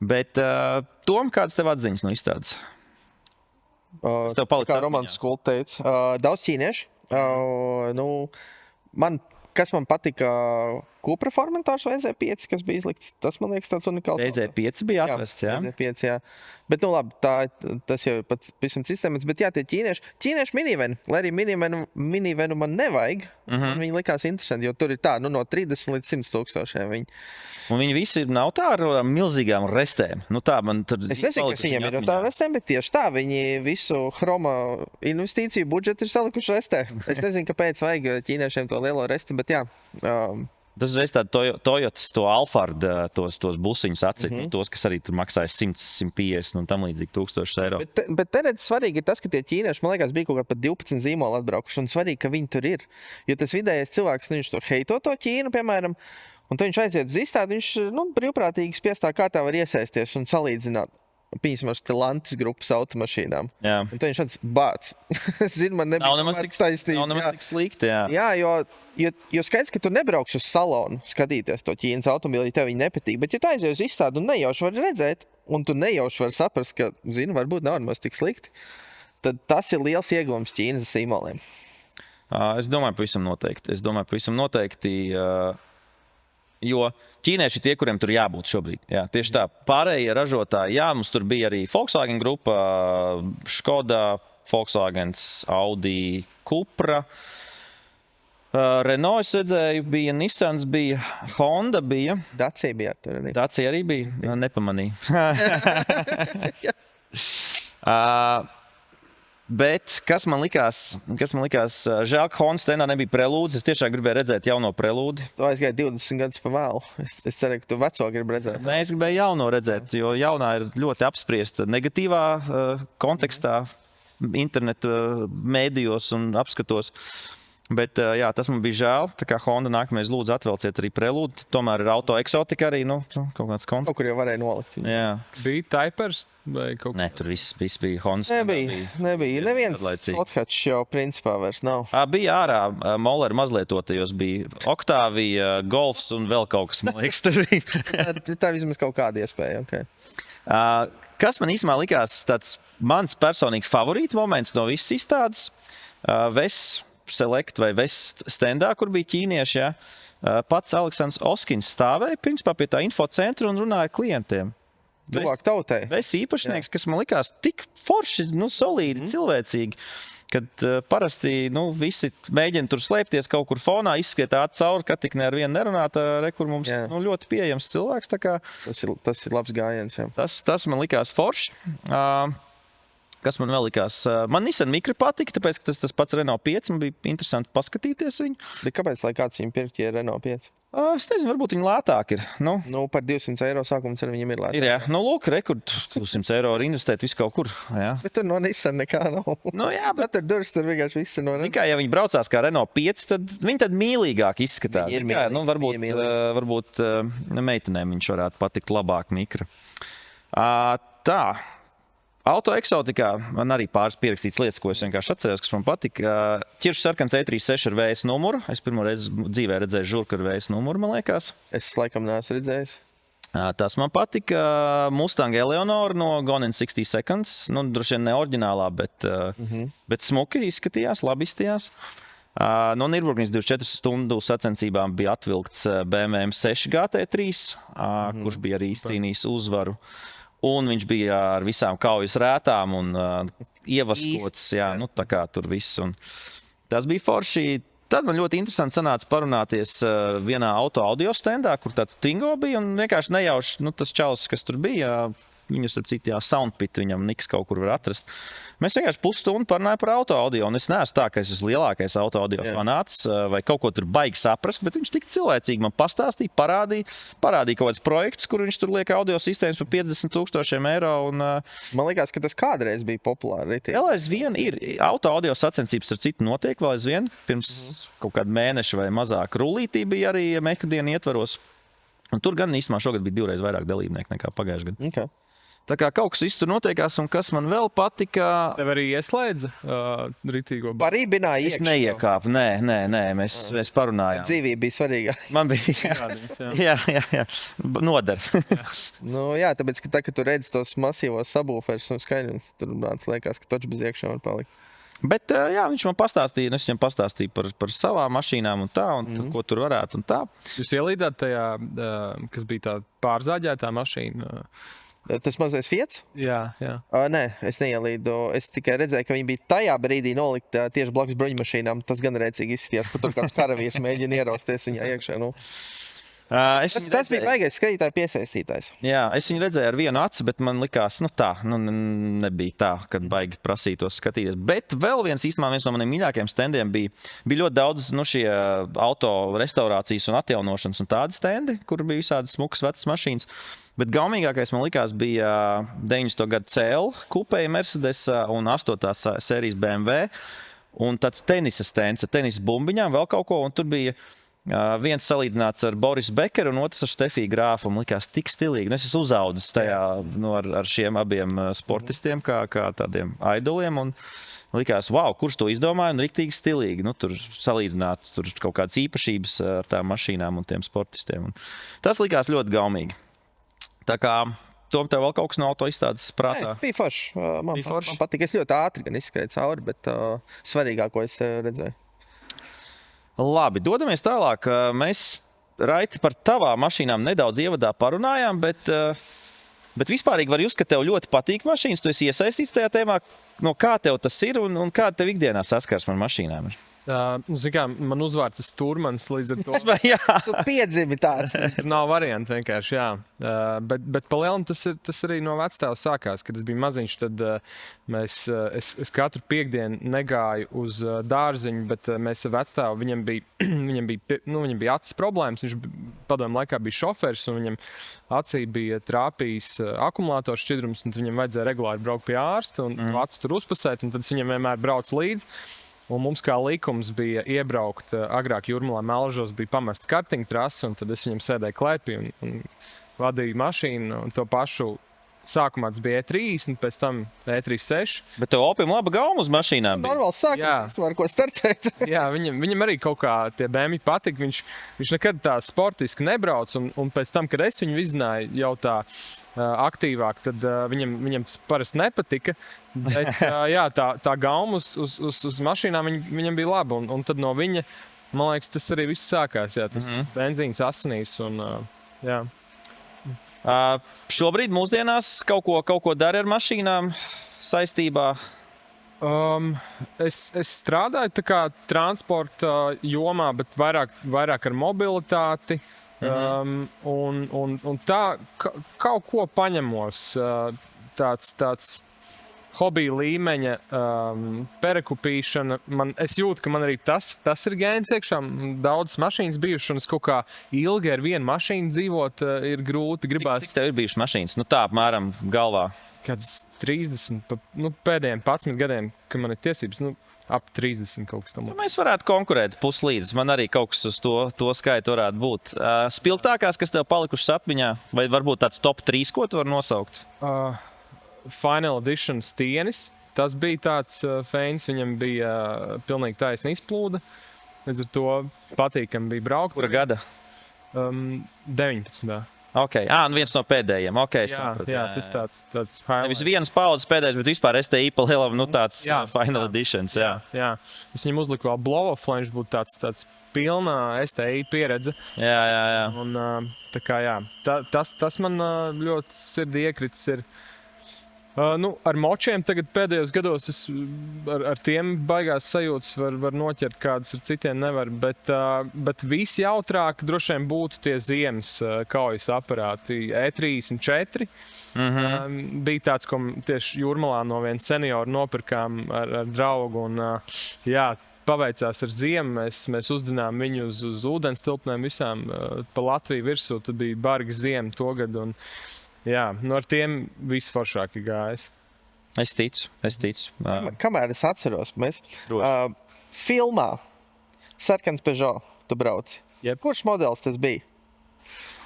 Bet, Tom, kādas tev atziņas no izstādes? Tev palika kā Romans Skults teica, daudz ķīniešu. Kas man patika, Cupra formentārs vai EZ5, kas bija izlikts, tas man liekas tāds unikāls. EZ5 bija atvests, jā? EZ5, jā. Bet, labi, tas jau ir pats pavisam sistēmas, bet jā, tie ķīnieši miniveni, lai arī minivenu man nevajag, viņi likās interesanti, jo tur ir tā, no 30 līdz 100 tūkstošiem viņi. Un viņi visi nav tā ar milzīgām restēm. Es nezinu, kas viņiem ir ar tādām restēm, bet tieši tā, viņi visu chroma investīciju budžetu ir salikuši restē. Es nezinu, kāpēc vajag ķīniešiem to lielo resti, bet jā. Tas reiz tādu Toyotas, to Alphard, tos busiņus atcīt, tos, kas arī tur maksāja 100, 150 un tam līdzīgi 1000 eiro. Bet te redz svarīgi ir tas, ka tie ķīnieši, man liekas, bija kaut kā pat 12 zīmoli atbraukuši, un svarīgi, ka viņi tur ir. Jo tas vidējais cilvēks, viņš tur heito to Ķīnu, piemēram, un tad viņš aiziet uz izstādi, viņš brīvprātīgi spiestā kārtā var iesaisties un salīdzināt. Piemēram, ar Stellantis grupas automašīnām. Jā. Un tad viņš tāds bāc. Zinu, man nebija saistība. Nav nemaz tik slikti, jā. Jā, jo skaidrs, ka tu nebrauks uz salonu skatīties to Ķīnas automobili, ja tev viņi nepatīk. Bet ja tu aizies uz izstādi un nejauši var redzēt, un tu nejauši var saprast, ka, varbūt nav nemaz tik slikti, tad tas ir liels ieguvums Ķīnas zīmoliem. Es domāju, pavisam noteikti. Jo ķīnieši ir tie, kuriem tur jābūt šobrīd. Jā, tieši tā. Pārējie ražotāji, jā, mums tur bija arī Volkswagen grupa, Škoda, Volkswagens, Audi, Cupra, Renault, es redzēju, bija Nissans, bija Honda, bija. Dacia bija tur arī. Dacia arī bija, nepamanīju. Bet kas man likās, žēl, ka Honda stendā nebija prelūdes. Es tiešām gribēju redzēt jauno prelūdi. Tu aizgāji 20 gadus pa vēlu. Es ceru, ka tu veco gribi redzēt. Nē, es gribēju jauno redzēt, jo jaunā ir ļoti apspriesta negatīvā kontekstā, interneta mēdījos un apskatos. Bet jā, tas man bija žēl. Tā kā Honda nākamais lūdzu atvelciet arī prelūdi. Tomēr ir auto eksotika arī, kaut kāds konteksts. Kaut kur jau varēja nolikt. Jā. Bija Taipers? Nē, tur viss bija Honda. Nebija. Neviens Othats jau principā vairs nav. Bija ārā Moller mazlietotajos, bija Octavia, Golfs un vēl kaut kas, man liekas, tur bija. Tā vismaz kaut kāda iespēja, ok. Kas man īsumā likās tāds mans personīgi favorīta moments no visas izstādes? Ves Select vai Ves standā, kur bija ķīnieši, jā. Pats Aleksandrs Oskins stāvēja principā pie tā infocentra un runāja ar klientiem. Tuvāk tautai. Ves īpašnieks, kas man likās tik forši, solīdi, cilvēcīgi, kad parasti visi mēģina tur slēpties kaut kur fonā, izskiet cauri, ka tik ne ar vienu nerunāt, kur mums ļoti pieejams cilvēks. Tā kā, tas ir labs gājiens. Jā. Tas man likās forši. Kas man vēl likās? Man Nissan Micra patika, tāpēc, ka tas pats Renault 5, man bija interesanti paskatīties viņu. Bet kāpēc, lai kāds viņu pirkt, ja ir Renault 5? Es nezinu, varbūt viņi lētāk ir. Par 200 eiro sākums ar viņiem ir lētāk. Ir, jā. Lūk, rekord 200 eiro var investēt visu kaut kur. Jā. Bet tur no Nissan nekā nav. Jā, bet tur durvis tur vienkārši viss ir no Renault. Tikai, ja viņi braucās kā Renault 5, tad viņi tad mīlīgāk izskatās. Varbūt meitenēm viņš varētu patikt labāk Micra. Tā. Auto eksotikā man arī pāris pierakstīts lietas, ko es vienkārši atceros, kas man patika. Ķiršs sarkans E36 ar VS numuru. Es pirmo reizi dzīvē redzēju žurku ar VS numuru, man liekas. Es laikam neesmu redzējis. Tas man patika. Mustang Eleonora no Gone in 60 Seconds. Droši vien ne oriģinālā, bet smuki izskatījās, labi izskatījās. No Nürburgrings 24 stundu sacensībām bija atvilkts BMW M6 GT3, kurš bija arī izcīnījis uzvaru. Un viņš bija ar visām kaujas rētām un ievaskots, jā, nu tā kā tur viss. Un tas bija forši. Tad man ļoti interesanti sanāca parunāties vienā audio standā, kur tāds Twingo bija un vienkārši nejauši, nu tas čalis, kas tur bija, viņus ar citu soundpit, viņam Niks kaut kur var atrast. Mēs vienkārši pusstundu parunājām par audio, un es neesmu tā, ka es esmu lielākais audio fanāts vai kaut ko tur baigi saprast, bet viņš tik cilvēcīgi man pastāstīja, parādīja kaut kāds projekts, kur viņš tur liek audio sistēmas par 50,000 eiro. Un, man liekas, ka tas kādreiz bija populāri. Vēl aizvien ir audio sacensības ar citu notiek, vēl aizvien pirms kaut kādu mēnešu vai mazāk rullītī bija arī Mehadienu ietvaros. Un tur gan īstenībā šogad bija 2 vairāk dalībnieku nekā pagājušajā gadā. Okay. Tā kā kaut kas tur notiekās, un kas man vēl patika... Tev arī ieslēdza ritīgo bāzi? Arī bināja iekšā. Es neiekāpu, nē, mēs parunājām. Dzīvība bija svarīga. Man bija, jā, nodar. Nu jā, tāpēc, ka tā, kad tu redzi tos masīvos sabūferus un skaļums, tur liekas, ka toč bez iekšā var palikt. Bet jā, viņš man pastāstīja, es viņam pastāstīju par savām mašīnām un tā, un ko tur varētu un tā. Jūs ielīdāt tajā, kas bija tā pārzāģētā mašīna? Tas mazais Fiats? Jā. Nē, es neielīdu. Es tikai redzēju, ka viņi bija tajā brīdī nolikt tieši blakus bruņmašīnām. Tas gan rēcīgi izskatījās, ka tur kāds karavīrs mēģina ierosties viņā iekšā. Nu. Tas bija baigais skatītāju piesaistītājs. Jā, es viņu redzēju ar vienu aci, bet man likās, nebija tā, kad baigi prasītos skatīties. Bet vēl viens no maniem mīļākajiem standiem bija ļoti daudz šie auto restaurācijas un atjaunošanas un tādi standi, kur bija visādas smukas vecas mašīnas. Bet gaumīgākais man likās bija 90. gada CL kupēja Mercedes un 8. sērijas BMW un tāds tenisa stands ar tenisa bumbiņām, vēl kaut ko, un tur bija viens salīdzināts ar Borisu Bekeru un otrs ar Stefiju Grāfu. Man likās tik stilīgi. Es esmu uzaudzis tajā ar šiem abiem sportistiem, kā tādiem idoliem. Un likās, wow, kurš to izdomāja un riktīgi stilīgi. Tur salīdzināt tur kaut kādas īpašības ar tām mašīnām un tiem sportistiem. Un tas likās ļoti gaumīgi. Tā kā Tom, tev vēl kaut kas no auto izstādes prātā? Bija forši. Man patīk. Es ļoti ātri gan izskrēju cauri, bet svarīgāko es redzēju. Labi, dodamies tālāk. Mēs, Raiti, par tavām mašīnām nedaudz ievadā parunājām, bet vispārīgi var just, ka tev ļoti patīk mašīnas. Tu esi iesaistīts tajā tēmā, no kā tev tas ir un kā tev ikdienā saskars ar mašīnām? Man uzvārds ir Sturmans, līdz ar to. Tu piedzimi tāds. Nav variantu vienkārši, jā. Bet palielam tas arī no vectēva sākās, kad es biju maziņš, tad es katru piekdienu negāju uz dārziņu, bet mēs ar vectēvu, viņam bija acis problēmas, viņš padomu laikā bija šofers, un viņam acī bija trāpījis akumulātors šķidrums, un viņam vajadzēja regulāri braukt pie ārsta, un acis tur uzpasēt, un tad es viņam vienmēr braucu līdzi. Un mums kā likums bija iebraukt, agrāk Jūrmalā Melžos bija pamest kartiņu trasi, un tad es viņam sēdēju klēpī un vadīju mašīnu, un to pašu sākumā tas bija E30, pēc tam E36. Bet tev opim laba gauma uz mašīnām bija? Normāli sākums, var ko startēt. Jā, viņam arī kaut kā tie BMW patika, viņš nekad tā sportiski nebrauc, un pēc tam, kad es viņu izzināju jau tā aktīvāk, tad viņam tas parasti nepatika. Bet jā, tā gauma uz mašīnām viņam bija laba, un tad no viņa, man liekas, tas arī viss sākās. Jā, tas benzīns asinīs, un jā. Šobrīd mūsdienās kaut ko dara ar mašīnām saistībā? Es strādāju tā kā transporta jomā, bet vairāk ar mobilitāti. Un tā kaut ko paņemos, tāds hobija līmeņa perekupīšana. Es jūtu, ka man arī tas ir gēns iekšā. Daudzas mašīnas bijušas, un es kaut kā ilgi ar vienu mašīnu dzīvot ir grūti. Gribās... Cik tev ir bijušas mašīnas? Tā apmēram galvā. Kāds 30, pēdējiem 11 gadiem, kad man ir tiesības, ap 30 kaut kas tam. Mēs varētu konkurēt puslīdz. Man arī kaut kas uz to skaitu varētu būt. Spilgtākās, kas tev palikušas atmiņā, vai varbūt tāds top 3, ko tu var nosaukt? Final Edition stienis. Tas bija tāds feins, viņam bija pilnīgi taisna izplūde. Līdz ar to patīkami bija braukt. Kura gada? 19. Okay. Un viens no pēdējiem. Okay, jā, tas tāds Nevis highlight. vienas paudzes pēdējais, bet vispār STI pa lielam, tāds Jā, final editions. Jā. Jā. Es viņam uzliku vēl blow-off, lai viņš būtu tāds pilnā STI pieredze. Jā. Un, tā kā, jā, tas man ļoti sirdī iekritis ir. Ar močiem tagad pēdējos gados es ar tiem baigās sajūtas var noķert, kādas ar citiem nevar. Bet visjautrāk droši vien būtu tie ziemas kaujas aparāti. E34 bija tāds, ko tieši Jūrmalā no viena seniora nopirkām ar draugu. Un, paveicās ar ziemu, mēs uzdinām viņu uz ūdens tilpnēm visām pa Latviju virsū. Tad bija barga ziema togad. Un, jā, ar tiem visforšāk ir gājis. Es ticu. Kamēr es atceros, mēs filmā Sarkans Peugeot tu brauci. Jep. Kurš modelis tas bija?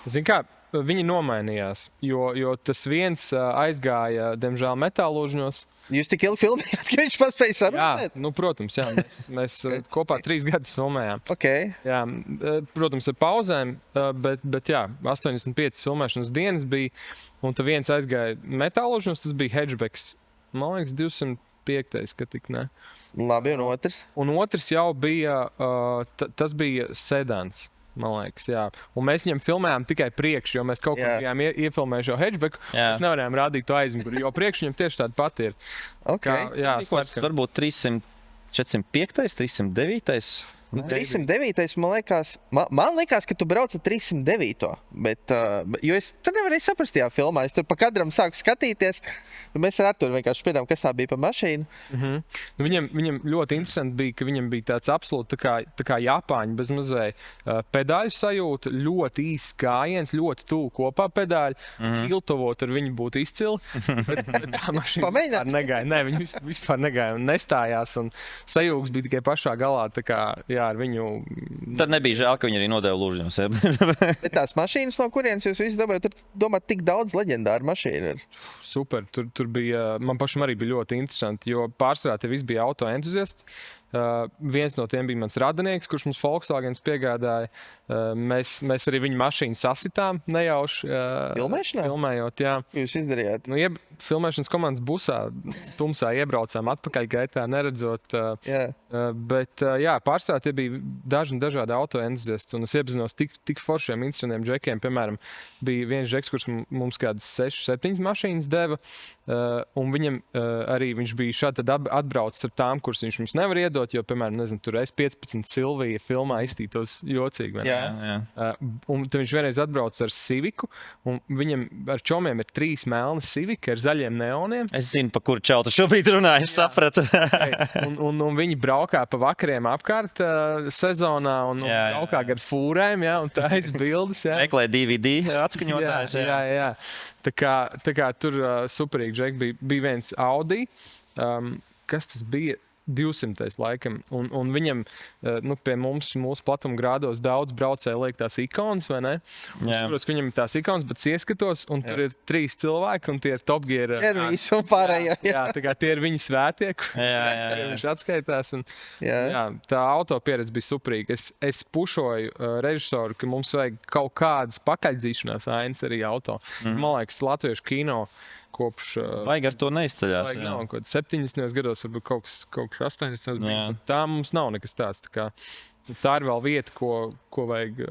Zini kā, viņi nomainījās, jo tas viens aizgāja, diemžēl, metālūžņos. Jūs tik ilgi filmējāt, ka viņš paspēja sarunāt? Jā, protams, jā. Mēs kopā 3 gadus filmējām. Okay. Jā, protams, ar pauzēm, bet jā, 85 filmēšanas dienas bija, un tad viens aizgāja metālūžņos, tas bija hatchbacks. Man liekas, 205, ka tik ne. Labi, un otrs? Un otrs jau bija, tas bija sedans. Man liekas, jā. Un mēs viņam filmējām tikai priekš, jo mēs kaut kā bijām iefilmējuši jau hatchbacku. Mēs nevarējām rādīt to aizmuguri, jo priekš viņam tieši tāda pati ir. Okay. Varbūt 300, 405, 309. 309. Man liekas, ka tu brauc ar 309. Bet, jo es tur nevarēju saprast tajā filmā. Es tur pa kadram sāku skatīties. Mēs ar Arturu vienkārši spiedām, kas tā bija pa mašīnu. Viņam ļoti interesanti bija, ka viņam bija tāds absolūti tā kā Japāņi bez mazai pedāļu sajūta, ļoti īsts gājiens, ļoti tuvu kopā pedāļi. Iltovot ar viņu būtu izcili. Bet tā mašīna vispār negāja. Nē, viņi vispār negāja un nestājās. Un sajūgs bija tikai pašā galā. Tā kā, jā, ar viņu. Tad nebija žēl, ka viņi arī nodeva lūžņos. Bet tās mašīnas, no kurienes jūs visi dabājat, tur domā tik daudz leģendāru mašīnu ir. Super, tur bija, man pašam arī bija ļoti interesanti, jo pārsvarā te viss bija auto entuziasti. Viens no tiem bija mans radinieks, kurš mums Volkswagens piegādāja. Mēs arī viņa mašīnu sasitām nejauši. Filmējot, jā. Jūs izdarījāt? Filmēšanas komandas busā tumsā iebraucām atpakaļ gaitā, neredzot. Bet jā, pārsvarā tie bija dažādi auto entuziasti. Un es iepazinos tik foršiem, interesantiem džekiem. Piemēram, bija viens džeks, kurš mums kādas 6-7 mašīnas deva. Un viņam arī viņš bija šādi atbraucis ar tām, kuras viņš mums nevar iedot, jo, piemēram, nezinu, tur S15 Silvija filmā iztītos jocīgi. Jā. Un tad viņš vienreiz atbrauc ar Civiku, un viņam ar čomiem ir 3 melni Civiki ar zaļiem neoniem. Es zinu, pa kuru čautu šobrīd runāju, es sapratu. un viņi braukā pa vakariem apkārt sezonā un braukā gar fūrēm, un tais bildes. Meklē DVD atskaņotājs. Jā. Tā kā tur superīgi džeki bija viens Audi, kas tas bija? 200. laikam. Un viņam, pie mums, mūsu platuma grādos daudz braucēji liek tās ikonas, vai ne? Es saprotu, ka viņam ir tās ikonas, bet ieskatos, un tur ir 3 cilvēki, un tie ir Top Gear. Ervīs un pārējā. Jā, tā kā tie ir viņi svētie, viņš atskaitās. Un, tā auto pieredze bija superīga. Es pušoju režisoru, ka mums vajag kaut kādas pakaļdzīšanās ainas arī auto. Man liekas, latviešu kino kopš... Vajag ar to neizceļās. Nav, 70. gados, varbūt kaut kas 80. gados. Tā mums nav nekas tāds. Tā ir vēl vieta, ko vajag...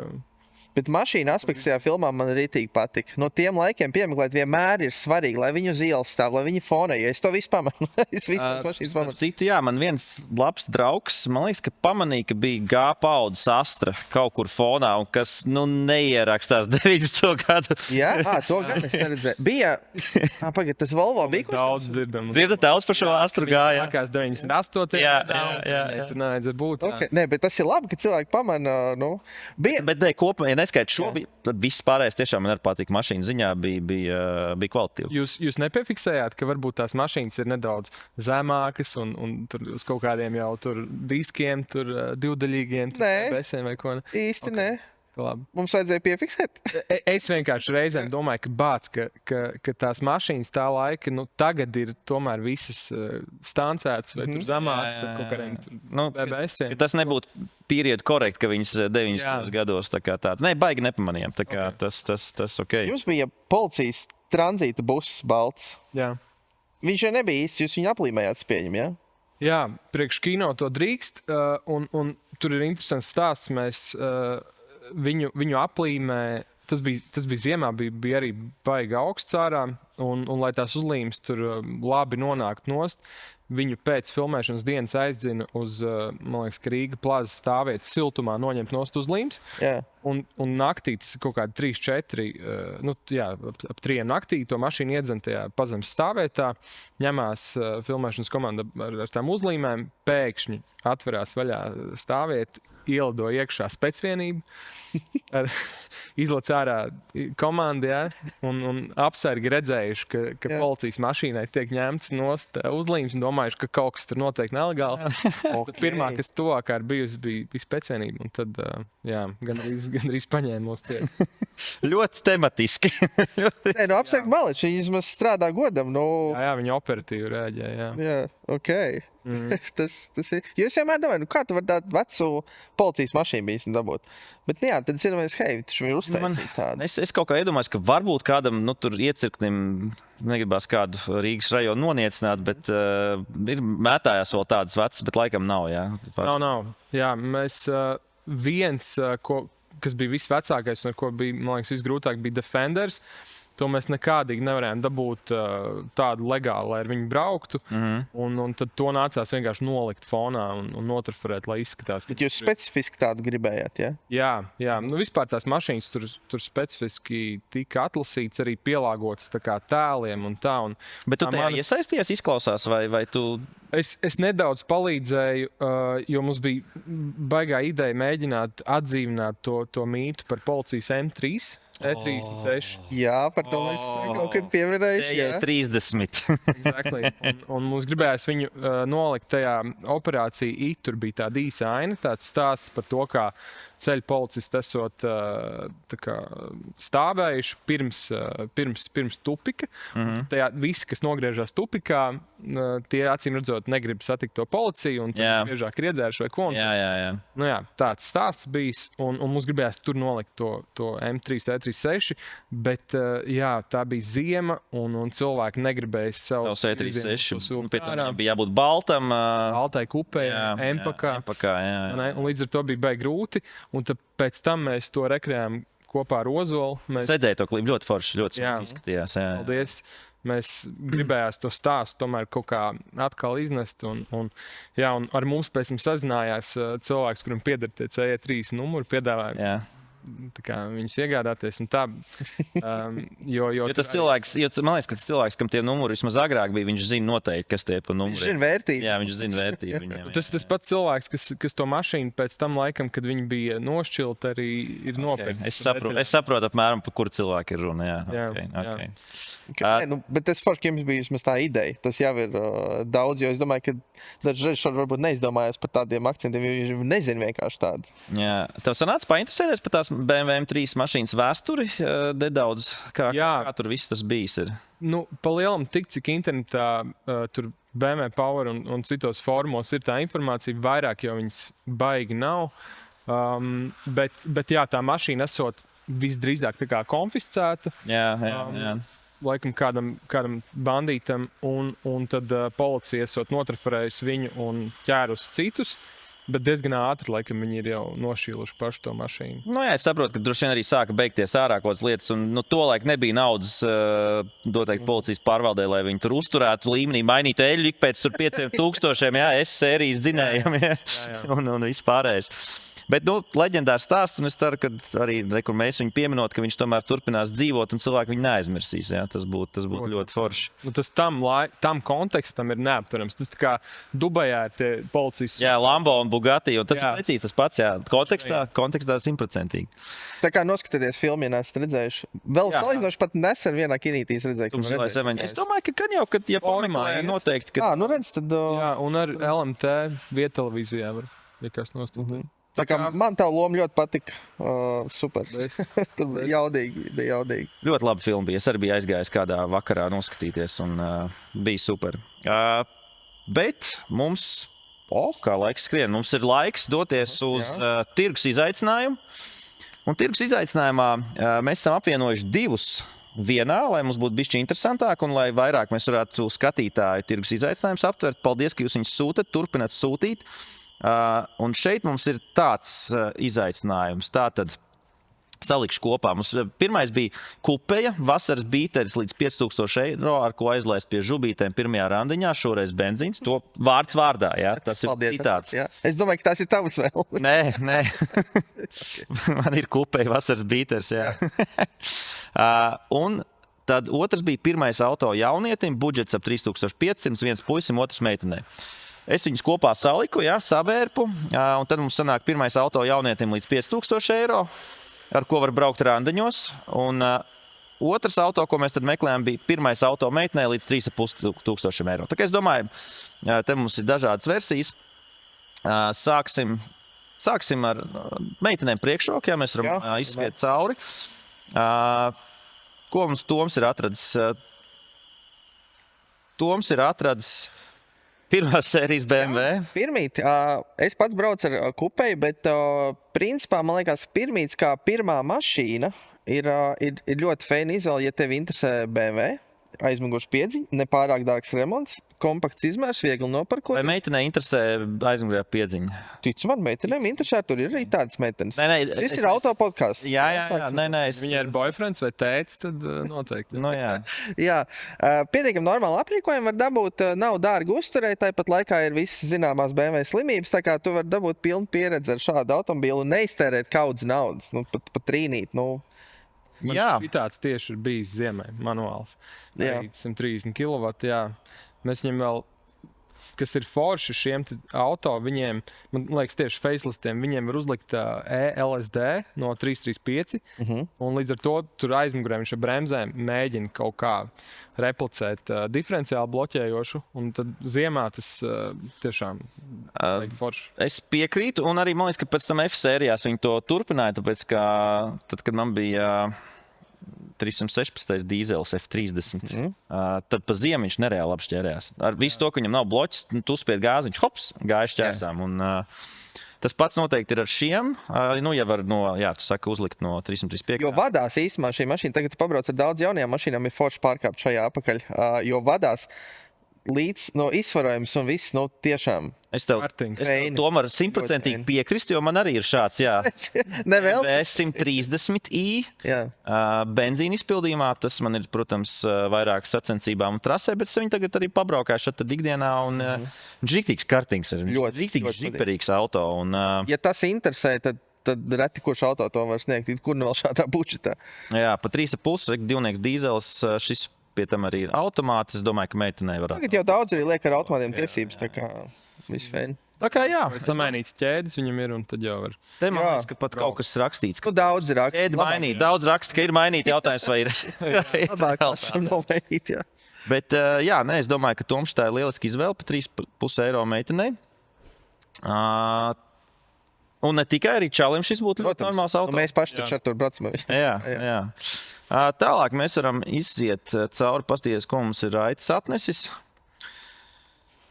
Bet mašīna aspekts tajā filmā man ritīgi patika. No tiem laikiem piemeklēt vienmēr ir svarīgi, lai viņi uz ielas stāv, lai viņi fonē, jo es to visu pamanu. Es visas tās mašīnas pamanu. Citu, jā, man viens labs draugs, man liekas, ka pamanīja, ka bija G paudzes Astra kaut kur fonā, un kas, neierakstās 90. gadu. Jā, to gan es neredzēju. Bija, pagad, tas Volvo bija, ko daudz dzirdam. Dzirdat daudz par šo Astru gāja. Sākās 98. Jā. Tur nevajadzētu būt. Okay. Nē, bet tas ir labi, ka cilvēki pamana, Bet kopumā, ja neskait šo, tad viss pārējais tiešām man arī patīk. Mašīna ziņā bija kvalitīva. Jūs nepiefiksējāt, ka varbūt tās mašīnas ir nedaudz zemākas un tur uz kaut kādiem jau tur diskiem, tur divdaļīgiem, tur besēm vai ko? Īsti okay. Labi. Mums vajadzēja piefiksēt. Es vienkārši reizēm domāju, ka tās mašīnas tā laika, tagad ir tomēr visas stancētas vai tur zemākas ar kaut kādiem BBS-iem. Tas nebūtu period korekti, ka viņas 90. gados tā kā tāda. Nē, baigi nepamanījām, tā kā tas ok. Jums bija policijas tranzīta buss balts. Jā. Viņš jau nebija īsts, jūs viņu aplīmējāt, pieņem, jā? Jā, priekš kino to drīkst, un tur ir interesants stāsts. Mēs viņu aplīmē, tas bija ziemā, bija arī baigi augsts ārā, un lai tās uzlīmes tur labi nonākt nost, viņu pēc filmēšanas dienas aizdina uz, man liekas, Rīga plaza stāvvietu siltumā noņemt nost uzlīmes. Jā. Un naktī, tas ir kaut kādi 3-4, ap 3 naktī to mašīnu iedzen tajā pazemes stāvvietā, ņemās filmēšanas komanda ar tām uzlīmēm, pēkšņi atverās vaļā stāvvieta, ielido iekšā specvienība, izlec ārā komandi, un apsargi redzējuši, ka policijas mašīnai tiek ņemts nost uzlīmes un domājuši, ka kaut kas tur noteikti nelegāls. Okay. Pirmā, kas tuvākā ir bijusi, bija specvienība, un tad, gandrīz paņēma mūs ciet. Ļoti tematiski. Nē, apsargi maleči, viņi vismaz strādā godam. Jā, viņi operatīvi rēģē, jā. Jā, ok. Tas ir. Jūs vienmēr domājat, kā tu vari tādu vecu policijas mašīnu bijis dabūt? Bet jā, tad es iedomājos, hei, taču viņi ir uztaisīti tādu. Es kaut kā iedomājos, ka varbūt kādam, tur iecirknim negribās kādu Rīgas rajonu noniecināt, bet mētājās vēl tādas vecas, bet laikam nav, jā. Nav. Jā, mēs viens, kas bija visvecākais un ar ko bija, man liekas, visgrūtāk, bija Defenders. To mēs nekādīgi nevarējām dabūt tādu legālu, lai ar viņu brauktu. Un tad to nācās vienkārši nolikt fonā un notraferēt, lai izskatās. Bet jūs specifiski tādu gribējāt, ja? Jā. Vispār tās mašīnas tur specifiski tika atlasīts, arī pielāgotas tā kā tēliem un tā. Bet tu tajā iesaisties, izklausās, vai tu... Es nedaudz palīdzēju, jo mums bija baigā ideja mēģināt atdzīvināt to mītu par policijas M3. E36. Jā, par to mēs kaut kad pieminējuši. Jā, 30. Exactly. Un mums gribējās viņu nolikt tajā operācija I. Tur bija tāda īsa aina, tāds stāsts par to, kā ceļu policisti esot stāvējuši pirms tupika. Tajā visi, kas nogriežās tupikā, tie acīm redzot negrib satikt to policiju un biežāk riedzējuši vai ko. Jā, tāds stāsts bijis, un mums gribējās tur nolikt to M3, E36, bet tā bija ziema, un cilvēki negribēja savus E36. Pēc tam bija jābūt baltam. Baltai kupē, empakā. Un līdz ar to bija baigi grūti. Un pēc tam mēs to rekreējām kopā ar Ozolu. Sēdēja to klipu ļoti forši, ļoti izskatījās. Jā. Paldies. Mēs gribējās to stāstu tomēr kaut kā atkal iznest. Un ar mums pēc tam sazinājās cilvēks, kuram pieder tie CE3 numuri, piedāvāja viņus iegādāties. Un tā, jo tas cilvēks, man liekas, ka tas cilvēks, kam tie numuri vismaz agrāk bija, viņš zina noteikti, kas tie pa numuriem. Viņš zina vērtību. Jā, viņš zina vērtību viņiem. Tas pats cilvēks, kas to mašīnu pēc tam laikam, kad viņi bija nošķilt, arī ir nopirkt. Es saprotu apmēram, par kuru cilvēku ir runa. Bet tas forši, ka jums bija vismaz tā ideja. Tas jau ir daudz, jo es domāju, ka dažreiz šādi varbūt neizdomājās par tādiem akcentiem, jo viņš nezina vienkārši tādu. Jā. Tev sanāca painteresēties par tās BMW M3 mašīnas vēsturi nedaudz, kā tur viss tas bijis ir? Pa lielam tik, cik internetā tur BMW Power un citos formos ir tā informācija, vairāk jau viņas baigi nav. Bet tā mašīna esot visdrīzāk tā kā konfiscēta. Jā. Laikam kādam bandītam, un tad policija esot notraferējusi viņu un ķērus citus. Bet diezgan ātri, laikam, viņi ir jau nošīluši pašu to mašīnu. Es saprotu, ka droši vien arī sāka beigties ārā kaut kādas lietas, un tolaik nebija naudas noteikti policijas pārvaldē, lai viņi tur uzturētu līmenī, mainītu eļļu pēc 5,000 S-sērijas dzinējiem un vispārējais. Bet, leģendārs stāsts, un es ceru, ka arī mēs viņu pieminot, ka viņš tomēr turpinās dzīvot un cilvēki viņu neaizmirsīs. Tas būtu ļoti forši. Tas tam kontekstam ir neaptverams. Tas tā kā Dubajā ir tie policijas... Jā, Lambo un Bugatti, un tas ir precīzi tas pats, kontekstā 100%. Tā kā noskatieties filmu, ja neesat redzējuši. Vēl salīdzinoši pat nesen vienā kinītīs redzēju, ka redzēju. Es domāju, ka jau, kad pameklē noteikti. Redz, tad... Jā, un ar LMT viettelevīzijā var, ja kas nostādīt. Tā kā man tā loma ļoti patika. Super. Tur bija jaudīgi. Ļoti labi filma bija. Es arī biju aizgājis kādā vakarā noskatīties un bija super. Bet mums, kā laiks skrien, mums ir laiks doties uz tirgus izaicinājumu. Un tirgus izaicinājumā mēs esam apvienojuši divus vienā, lai mums būtu bišķi interesantāk un lai vairāk mēs varētu skatītāju tirgus izaicinājumus aptvert. Paldies, ka jūs viņus sūtat, turpināt sūtīt. Un šeit mums ir tāds izaicinājums. Tātad salikšu kopā. Mums pirmais bija kupeja, vasaras bīteris līdz 5000 eiro, ar ko aizlaist pie žubītēm pirmajā randiņā, šoreiz benzīns. To vārds vārdā, jā, tas ir Paldies, citāts. Jā. Es domāju, ka tas ir tavs vēl. Nē. Man ir kupeja, vasaras bīteris, jā. Un tad otrs bija pirmais auto jaunietim, budžets ap 3500, viens puisim, otrs meitenei. Es viņus kopā saliku, jā, savērpu, un tad mums sanāk pirmais auto jaunietim līdz 5000 eiro, ar ko var braukt randiņos. Un otrs auto, ko mēs tad meklējām, bija pirmais auto meitenei līdz 3500 eiro. Tā kā es domāju, te mums ir dažādas versijas. Sāksim ar meitenēm priekšroku, ja mēs varam izskiet cauri. Ko mums Toms ir atradis? Toms ir atradis pirmās sērijas BMW. Pirmīt, es pats braucu ar kupeju, bet principā, man liekas, pirmīts kā pirmā mašīna ir ļoti feina izvēle, ja tevi interesē BMW. Aizmugurs piedziņa, nepārāk dārgs remonts, kompakts izmērs, viegli noparkot. Vai meitenei interesē aizmugurējā piedziņa? Ticu man, meitenēm interesē, tur ir arī tādas meitenes. Nē, Šis ir auto podcasts. Jā, nē. Viņai ir boyfriends vai tēts, tad noteikti. Nu, jā. Jā, pietiekami normāli aprīkojumu var dabūt, nav dārgi uzturēt, tāpat laikā ir visas zināmās BMW slimības, tā kā tu vari dabūt pilnu pieredzi ar šādu automobīlu un neiztērēt kaudz naudas, pat trīnīt, Man šitāds tieši ir bijis ziemē, manuāls. Jā. 130 kW, jā. Mēs viņam vēl, kas ir forši šiem auto, viņiem, man liekas, tieši faceliftiem, viņiem var uzlikt ELSD no 335, un līdz ar to tur aizmugurē viņš ar bremzēm mēģina kaut kā replicēt diferenciāli bloķējošu, un tad ziemā tas tiešām forši. Es piekrītu, un arī man liekas, ka pēc tam F sērijās viņi to turpināja, tāpēc, ka tad, kad man bija 316 dīzelis F30, tad pa ziemu viņš nereāli apšķērējās. Ar visu to, ka viņam nav bloķis, tu spied gāzi, viņš hops, gāja šķērsām. Un, tas pats noteikti ir ar šiem. Ja var tu saki, uzlikt no 335. Jo vadās īstumā šī mašīna, tagad tu pabrauc ar daudz jaunajām mašīnām, ir forši pārkāpt šajā apakaļ, jo vadās līdz izsvarojums un viss, tiešām. Es tev tomēr 100% piekrist, jo man arī ir šāds, jā. Nevēl? 130i benzīna izpildījumā. Tas man ir, protams, vairāk sacensībām un trasē, bet es viņu tagad arī pabraukāju šeit ikdienā. Un rīktīgs kartings ir. Rīktīgs žiperīgs auto. Un, ja tas interesē, tad reti kurš auto to var sniegt, kur vēl šādā budžetā. Jā, pa 3,5 divnieks dīzels, šis pie tam arī ir automāts. Es domāju, ka meitenei var. Tagad jau daudz arī liek ar automātiem tiesības, tā kā viss feini. Tā kā jā. Samainīts ķēdes viņam ir, un tad jau var. Te man liekas, ka pat kaut kas rakstīts. Daudz raksta. Ķēdi mainīt. Daudz raksta, ka ir mainīti. Jautājums, vai ir. Labāk esam nomainīt, jā. Bet jā, es domāju, ka Toms tā ir lieliski izvēle pa 3,5 eiro meitenei. Un ne tikai arī čalim šis būtu ļoti normāls auto. Mēs paši taču ar tur braucam. Jā. Tālāk mēs varam iziet cauri, pastīties, ko mums ir Raitis atnesis.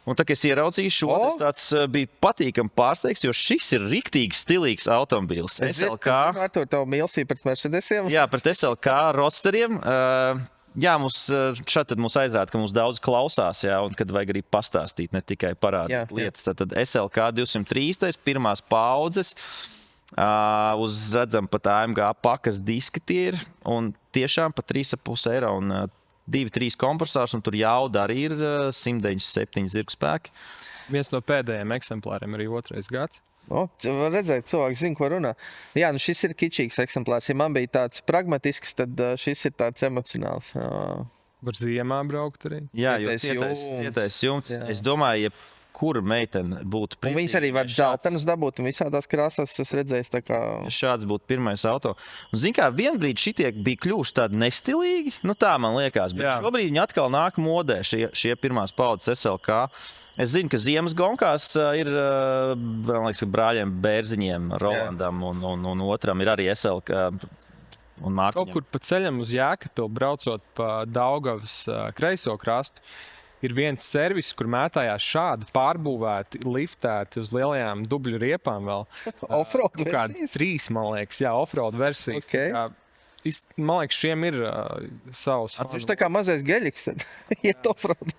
Un tā, ka es ieraudzīju šo, tas tāds bija patīkami pārsteigts, jo šis ir riktīgi stilīgs automobīls. SLK. Artur, tev mīlestība pret Mercedesiem? Jā, pret SLK Roadsteriem. Jā, šeit mums aizrāda, ka mums daudz klausās, jā, un kad vajag arī pastāstīt, ne tikai parādīt lietas. Tad SLK 203, pirmās paudzes. Uz redzam pat AMG pakas diski tie ir, un tiešām pa 3,5 eiro un 2-3 kompresors, un tur jauda arī ir 197 zirgu spēki. Viens no pēdējiem eksemplāriem arī 2. gads. Var redzēt, cilvēki zina, ko runā. Jā, šis ir kičīgs eksemplārs. Ja man bija tāds pragmatisks, tad šis ir tāds emocionāls. Var ziemā braukt arī. Jā, jo cietais jumts. Es domāju, ja kur meitene būtu priecīga. Viņas arī var dzeltenas dabūt un visādās krāsās. Es redzēju, tā kā... Šāds būtu pirmais auto. Un, zin kā, vienbrīd šitie bija kļuvuši tādi nestilīgi, nu tā man liekas, bet šobrīd viņi atkal nāk modē, šie pirmās paudzes SLK. Es zinu, ka ziemas gonkās ir, man liekas, brāļiem Bērziņiem, Rolandam un otram ir arī SLK. Kaut kur pa ceļam uz Jēkabilu, braucot pa Daugavas kreiso krastu, ir viens servis, kur mētājās šādi pārbūvēti, liftēti uz lielajām dubļu riepām vēl. Offroad versijas? Kādi 3, man liekas, offroad versijas. Okay. Man liekas, šiem ir savs. Viņš tā kā mazais geļiks, tad iet offroad.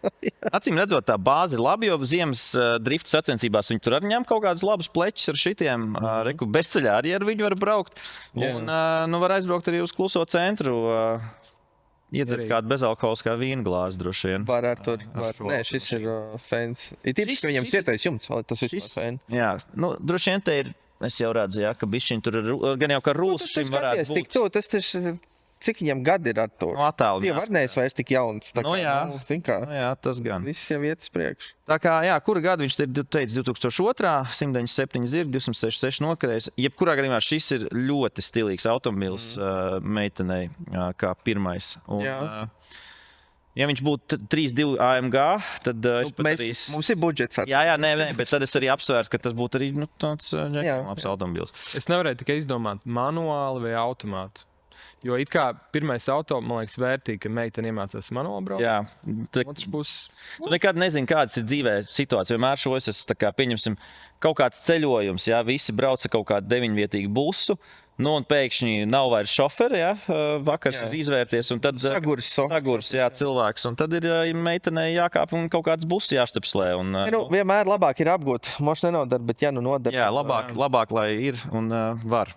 Acīm redzot, tā bāze ir laba, jo ziemas drifta sacensībās viņi tur arī ņem kaut kādus labus pleķus ar šitiem. Reku bezceļā arī ar viņu var braukt. Un var aizbraukt arī uz kluso centru. Iedzert kādu bezalkoholiskā vīna glāzi droši vien. Var ar tur. Nē, šis ir fans. Ir tipiski, ka viņam cietais jumts. Tas ir fans. Jā, droši vien te ir. Es jau redzu, ka bišķiņ tur ir gan jau kā rūs šim varētu būt. Tas cik viņam gadi ir ar to? No attālu. Jā, Varnējs vairs tik jauns. Tā kā, jā, tas gan. Viss jau iet uz priekšu. Tā kā, kura gada viņš teica 2002, 197 zirgi, 266 nokarējis. Jebkurā gadījumā šis ir ļoti stilīgs automobils meitenei kā pirmais. Un, ja viņš būtu 3.2 AMG, tad es pat arī... Mums ir budžets. Jā, nē, bet tad es arī apsvērtu, ka tas būtu arī tāds labs automobils. Es nevarēju tikai izdomāt manuāli vai automātu. Jo it kā pirmais auto, man liekas, vērtīgi, ka meitene iemācās manuāli braukt. Jā. Tu nekad nezini, kādas ir dzīvē situācijas. Vienmēr šos es tā kā pieņemsim kaut kāds ceļojums, visi brauca kaut kādu 9-vietīgu busu. Nu, un pēkšņi nav vairs šoferi, vakars ir izvērties, un tad sagurs, cilvēks, un tad ir meitenei jākāp un kaut kāds buss jāštapslē. Vienmēr labāk ir apgūt, moš nenodar, bet nodar. Jā, labāk, lai ir un var.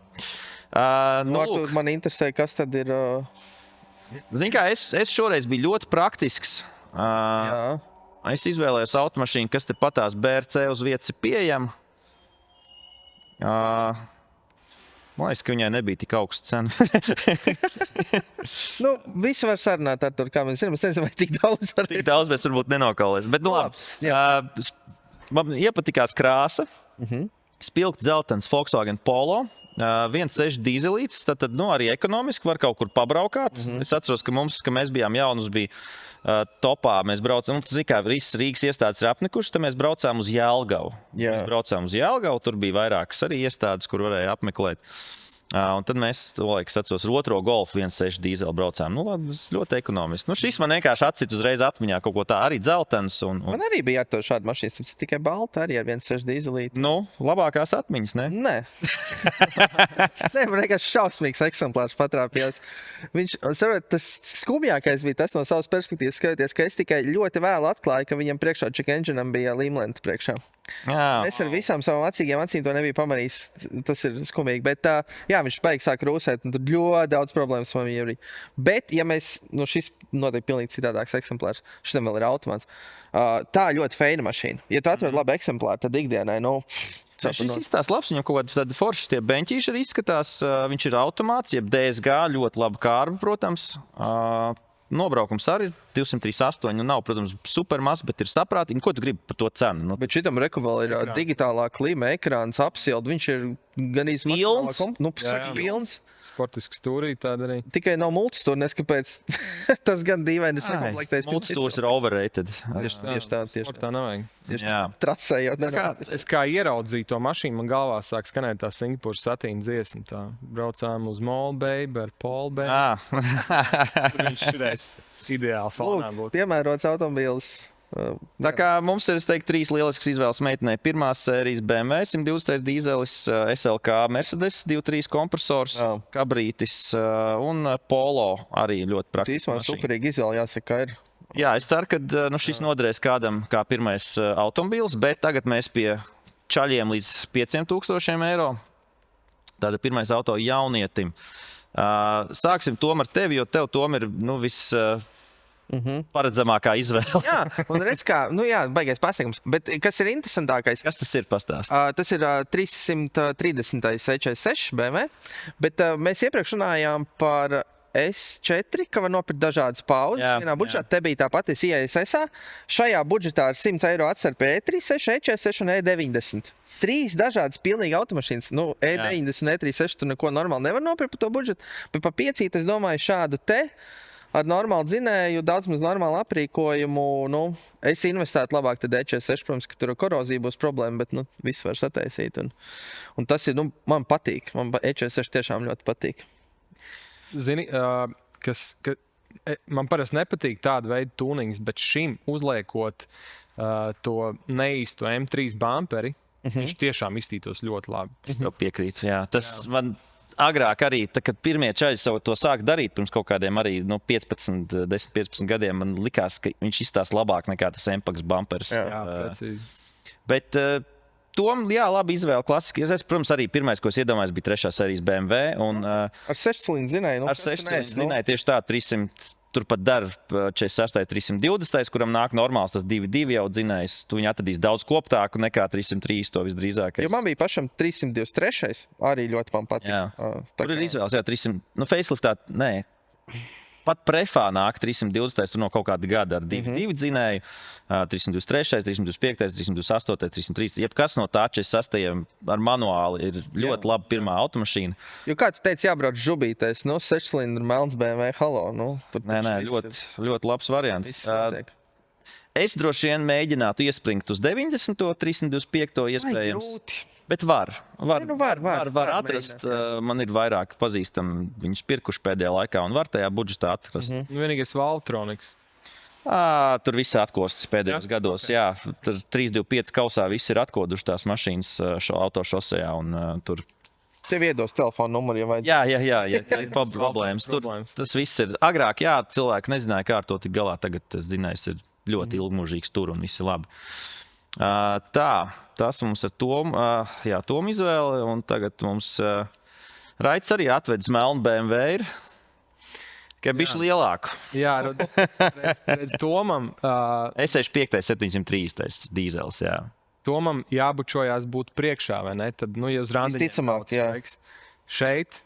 Man interesē, kas tad ir... Zini kā, es šoreiz biju ļoti praktisks. Es izvēlējos automašīnu, kas te patās BRC uz vietas ir pieejama. Man liekas, ka viņai nebija tik augsta cena. Visu var sarunāt ar to, kā mēs zinām. Es nezinu, vai tik daudz var. Tik daudz mēs varbūt nenokaulēsim. Bet, labi. Man iepatikās krāsa. Spilgt dzeltens Volkswagen Polo. 1.6 dīzelīts, tad arī ekonomiski var kaut kur pabraukāt. Es atceros, ka mēs bijām jauni, bija topā. Mēs braucām, kā Rīgas iestādes ir apnikuši, tad mēs braucām uz Jelgavu. Mēs braucām uz Jelgavu, tur bija vairākas arī iestādes, kur varēja apmeklēt. Un tad mēs, es atceros, ar otro Golfu 1.6 dīzeli braucām. Ļoti ekonomiski. Šis man vienkārši atcīt uzreiz atmiņā kaut ko tā, arī dzeltens. Man arī bija ar to šādu mašīnu, tas tikai balta arī ar 1.6 dīzelīti. Labākās atmiņas, ne? Nē, man vienkārši šausmīgs eksemplārs patrāpījās. Tas skumjākais bija tas no savas perspektīvas skatoties, ka es tikai ļoti vēlu atklāju, ka viņam priekšā check engine'am bija līmlenta priekšā. Es ar visām savām acīm to nebiju pamanījis. Tas ir skumīgi, bet viņš spēj sāk rūsēt, un tur ļoti daudz problēmas man viņam ir. Bet, ja mēs, šis noteikti pilnīgi citādāks eksemplārs, šitam vēl ir automāts, tā ļoti feina mašīna. Ja tu atrod labu eksemplāru, tad ikdienai, šis izstāsts labs, viņam kaut kādi forši tie beņķīši arī izskatās. Viņš ir automāts, jeb DSG, ļoti laba kārba, protams. Nobraukums arī 238, nav, protams, super maz, bet ir saprātīgi. Ko tu gribi par to cenu? Bet šitam vēl ir digitālā klima, ekrāns, apsildi, viņš ir gan pilns. Sportisks stūrī tāda arī. Tikai nav multistūri, neskapēc tas gan dīvaini nekomplektēs. Multistūrs ir overrated. Tieši tā. Sportā nevajag. Trasējot. Es kā ieraudzīju to mašīnu, man galvā sāk skanēt tā Singapūras satīna dziesma. Tā braucām uz Mall Baby ar Paul Baby. Viņš šreiz ideāli fonā būtu. Piemērots automobīls. Tā kā mums ir, es teiktu, 3 lieliskas izvēles meitenei. Pirmās sērijas BMW 120 dīzelis, SLK Mercedes 2.3 kompresors, kabrītis un Polo arī ļoti praktiski. Tīsmā superīgi izvēle, jāsaka, ir. Jā, es ceru, ka šis noderēs kādam kā pirmais automobīls, bet tagad mēs pie čaļiem līdz 5,000 eiro. Tāda pirmais auto jaunietim. Sāksim tomēr tevi, jo tev tomēr viss... paredzamākā izvēle. Jā, un redz kā, baigais pārsteigums. Bet kas ir interesantākais? Kas tas ir, pastāst? Tas ir 330 E46 BMW, bet mēs iepriekš runājām par S4, ka var nopirkt dažādas paudzes. Jā, Vienā budžetā te bija tā pati ISSā. Šajā budžetā ar 100 eiro atsver pie E36, E46 un E90. 3 dažādas pilnīgi automašīnas. Nu, E90 un E36 tur neko normāli nevar nopirkt par to budžetu. Bet pa 5, es domāju, šādu te ar normālu dzinēju, daudz maz normālu aprīkojumu. Nu, es investētu labāk tad E46, protams, ka tur korozija būs problēma, bet nu, viss var sataisīt. Un tas ir, nu, man patīk. Man E46 tiešām ļoti patīk. Zini, man parasti nepatīk tāda veida tūnings, bet šim uzliekot to neīsto M3 bumperi, viņš tiešām iztītos ļoti labi. Es tev piekrītu, jā. Tas man agrāk arī, kad pirmie čaļi savu to sāk darīt, pirms kaut kādiem arī 10-15 gadiem, man likās, ka viņš izstāsta labāk nekā tas MPAX bumpers. Jā, precīzi. Bet Tom, jā, labi izvēle klasiski. Es, protams, arī pirmais, ko es iedomājos, bija 3. sērijas BMW. Un, ar 6 cilindru dzinēju. Nu, ar 6 cilindru dzinēju tieši tā 300. Turpat dara 46, 320, kuram nāk normāls tas 2.2 jau dzinējs. Tu viņu atradīs daudz koptāku nekā 303 to visdrīzāk. Jo man bija pašam 323, arī ļoti man patīk. Tur ir izvēles, jā, 300, nu faceliftā, nē. Pat prefā nāk 320, tur no kaut kāda gada ar 2.2 dzinēju, 323, 325, 328, 303. Jebkas no tā 46 ar manuāli ir ļoti laba pirmā automašīna. Jo kā tu teici, jābrauc žubītais, 6 cilindru melns BMW Halo. Nē, ļoti labs variants. Es droši vien mēģinātu iespringt uz 90, 325 iespējams. Bet var atrast. Man ir vairāk pazīstami viņus pirkuši pēdējā laikā un var tajā budžetā atrast. Vienīgais Valtroniks. Tur viss atkostas pēdējos gados. Okay. Jā, tur 325 kausā viss ir atkoduši tās mašīnas autošosejā. Tur tev iedos telefonu numuru, ja vajadzētu. Jā, ir problēmas. Tas viss ir agrāk, jā, cilvēki nezināja, kā ar to tik galā. Tagad tas zinājums ir ļoti ilgmūžīgs tur un viss ir labi. Tas mums ar Tomu izvēle, un tagad mums Raits arī atvedis melnu BMW. Ka bišķi lielāku. Jā, redz Tomam. S65, 730 dīzels, jā. Tomam jābučojās būt priekšā, vai ne? Tad, ja uz randiņiem. Visticamāk, jā. Šeit,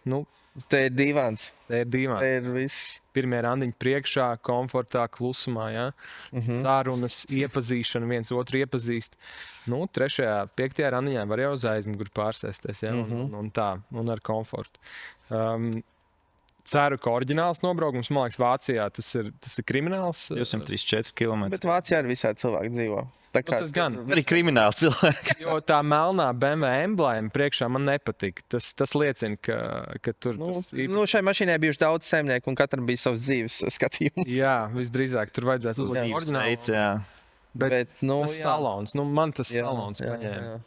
te ir dīvāns. Te ir viss. Pirmie randiņi priekšā, komfortā, klusumā, jā. Tārunas iepazīšana, viens otru iepazīst. 3., 5. randiņā var jau uz aizmuguri pārsēsties, jā, un ar komfortu. Ceru, ka oriģināls nobraukums, man liekas, Vācijā tas ir krimināls. 234 km. Bet Vācijā arī visādi cilvēki dzīvo. Tas gan. Arī krimināli cilvēki. Jo tā melnā BMW emblēma priekšā man nepatika. Tas liecina, ka tur... šai mašīnai bijuši daudz saimnieku un katram bija savs dzīves skatījums. Jā, visdrīzāk tur vajadzētu uzlikt oriģinālu. Bet tas salons, man tas salons paņēma.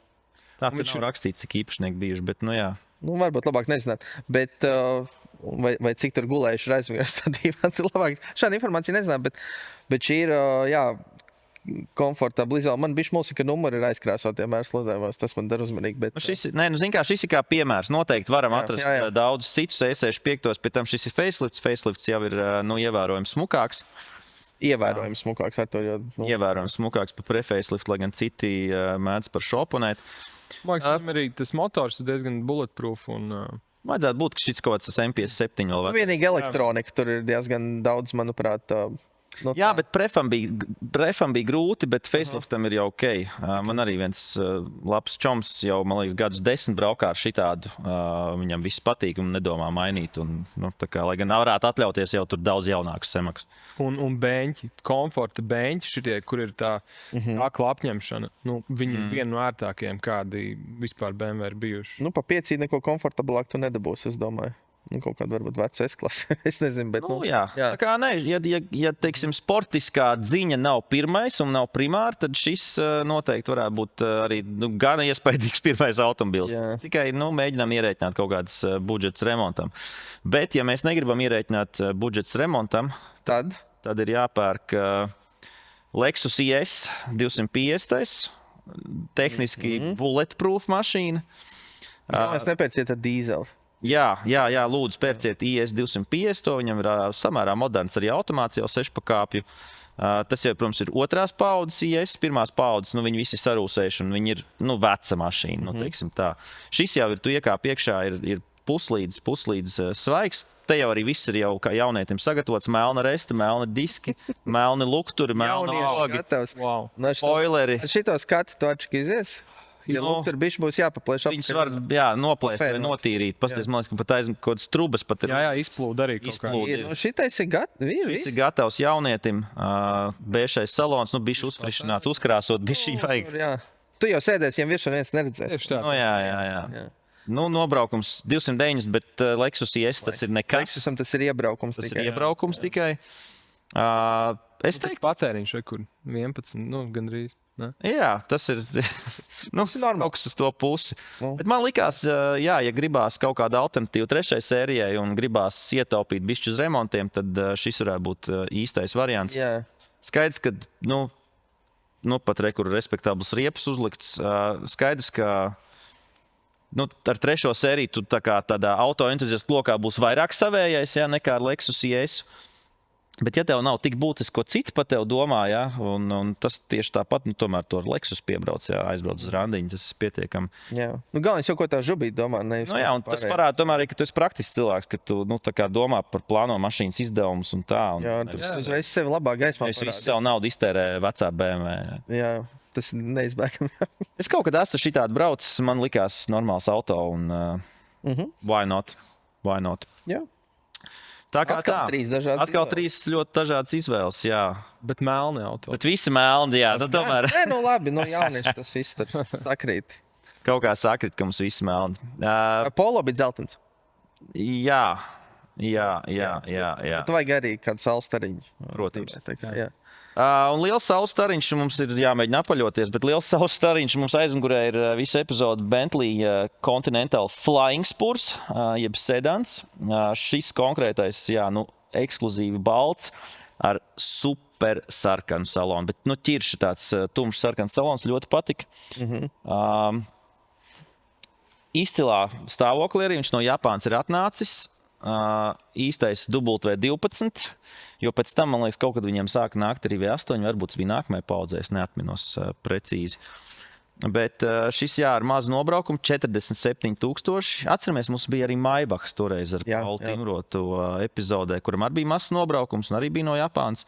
Tā te nav rakstīts, cik īpašnieki bijuši, bet jā. Varbūt labāk nezināt. Bet... Vai cik tur gulējuši ir aizmugurēs tā dīvāns, ir labāk. Šāda informācija nezinām, bet šī ir, komfortabla izvēle. Man bišķi mūsu, ka numuri ir aizkrāsotie sludējumos, tas man dara uzmanīgi. Bet... šis ir kā piemērs. Noteikti varam atrast daudz citus E65, pēc tam šis ir facelifts. Facelifts jau ir ievērojami smukāks. Ievērojami smukāks ar to, jo... Ievērojami smukāks par pre-facelift, lai gan citi mēdz par šo oponēt. Man liekas, arī tas motors ir diezgan bulletproof un... Vajadzētu būt, ka šis kaut kāds MP7 vēl vajag. Vienīgi elektronika tur ir diezgan daudz, manuprāt. Jā, bet prefam bija grūti, bet faceliftam ir jau ok. Man arī viens labs čoms jau, man liekas, gadus 10 braukā ar šitādu. Viņam viss patīk un nedomā mainīt. Un, lai gan varētu atļauties jau tur daudz jaunākus semaks. Un beņķi, komforta beņķi šitie, kur ir tā klapņemšana. Viņi ir viena no ērtākajiem, kādi vispār BMW ir bijuši. Pa 5 neko komfortablāk tu nedabūsi, es domāju. Kaut kāda varbūt veca S-klase. Es nezinu, bet... Jā. Tā kā ja teiksim, sportiskā dziņa nav pirmais un nav primāri, tad šis noteikti varētu būt arī gan iespaidīgs pirmais automobils. Tikai mēģinām ierēķināt kaut kādas budžets remontam. Bet, ja mēs negribam ierēķināt budžets remontam, tad ir jāpērk Lexus IS 250, tehniski bulletproof mašīna. Es nepērciet ar dīzeli. Jā, lūdzu, pērciet IS 250, viņam ir samērā moderns arī automāts jau 6-pakāpju. Tas jau, protams, ir otrās paudzes IS, pirmās paudzes, viņi visi sarūsējuši un viņi ir, veca mašīna, teiksim tā. Šis jau ir, tu iekāp iekšā, ir puslīdz svaigs. Te jau arī viss ir jau kā jaunietim sagatavots. Melna resta, melna diski, melni lukturi, melni logi, Wow. spoileri. Šito skatu tu atšķi izies? Ja tur bišķi būs jāpaplēš Viņus var noplēst vai notīrīt. Pasties, man liekas, ka pat aiz kaut kādas trubas pat ir. Jā, izplūda arī kaut kā. Izplūda. Nu, šitais ir Viss ir gatavs jaunietim. Bēšais salons, bišķi uzfrišināt, uzkrāsot, bišķi vajag. Jā. Tu jau sēdēsi, ja virs viens neredzēs. Tieši tā. Nu, jā. Nu, nobraukums 290, bet Lexus IS tas ir nekas. Lexusam tas ir iebraukums Tas tikai. ir iebraukums tikai. Es Tas teiktu, patēriņš, kur 11, gandrīz. Ne? jā, tas ir ir normāli. kaut kas uz to pusi. Nu. Bet man likās, ja gribās kaut kādu alternatīvu trešai sērijai un gribās ietaupīt bišķi uz remontiem, tad šis varētu būt īstais variants. Jā. Skaidrs, ka pat kur respektabls riepas uzlikts. Skaidrs, ka ar trešo sēriju tu tādā autoentuziastu lokā būs vairāk savējais, nekā ar Lexus IS. Bet ja tev nav tik būtiski, ko citi par tevi domā, un tas tieši tāpat, tomēr to ar Lexus piebrauc, aizbrauc uz randiņu, tas ir pietiekami. Jā. Nu, galvenais jau, ko tā žubīt domā. Un tas parāda tomēr arī, ka tu esi praktisks cilvēks, ka tu domā par plāno mašīnas izdevumus un tā. Jā, tu uzreiz sevi labā gaismā Es visu savu naudu iztērē vecā BMW. Jā, tas ir neizbēgami. Es kaut kad esmu šitādi braucis, man likās normāls auto, un why not? Jā. Tā kā Atkal trīs dažādas Atkal izvēles. trīs ļoti dažādas izvēles, jā. Bet melni auto. Bet visi melni, jā, tomēr Nē, nu labi, jaunieši tas viss tur sakrīt. kaut kā sakrit, ka mums visi melni. Polo bija dzeltens. Jā. Tu vajag arī kādu salstariņu. Protams. Tā kā, jā. Un liels saules stariņš mums ir jāmēģina apaļoties, bet liels saules stariņš mums aizmugurē ir visu epizodu Bentley Continental Flying Spurs, jeb sedans. Šis konkrētais, ekskluzīvi balts ar super sarkanu salonu, bet ķirši tāds tumšs sarkans salons ļoti patika. Izcilā stāvoklī arī viņš no Japānas ir atnācis. Īstais W12, jo pēc tam, man liekas, kaut kad viņiem sāka nākt arī V8, varbūt tas bija nākamajā paudzē, es neatminos precīzi. Bet šis ar mazu nobraukumu 47,000. Atceramies, mums bija arī Maybachs toreiz ar Paulu Timrotu epizodē, kuram arī bija mazs nobraukums un arī bija no Japānas.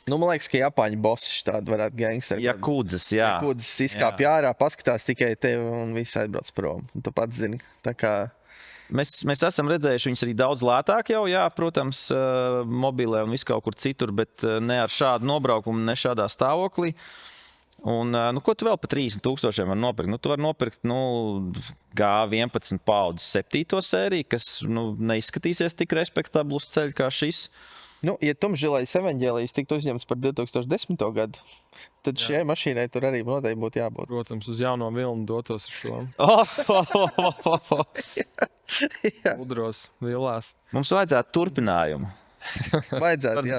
Nu, man liekas, ka Japāņu bosi tādu varētu gangsteri. Jakudzes, jā. Jakudzes izkāpj ārā, paskatās tikai tevi un viss aizbrauc prom. Un tu pats zini, tā kā... Mēs esam redzējuši viņus arī daudz lētāk jau, protams, mobilē un vis kaut kur citur, bet ne ar šādu nobraukumu, ne šādā stāvoklī. Un, ko tu vēl par 30,000 var nopirkt? Tu vari nopirkt G11 paudzes 7. sēriju, kas neizskatīsies tik respektablus ceļu kā šis. Ja tumšzilais evaņģēlijs tiktu uzņemts par 2010. gadu, tad šai mašīnai tur arī noteikti būtu jābūt. Protams, uz jauno vilnu dotos uz šo. Udros vilās. Mums vajadzētu turpinājumu. Vajadzētu, jā.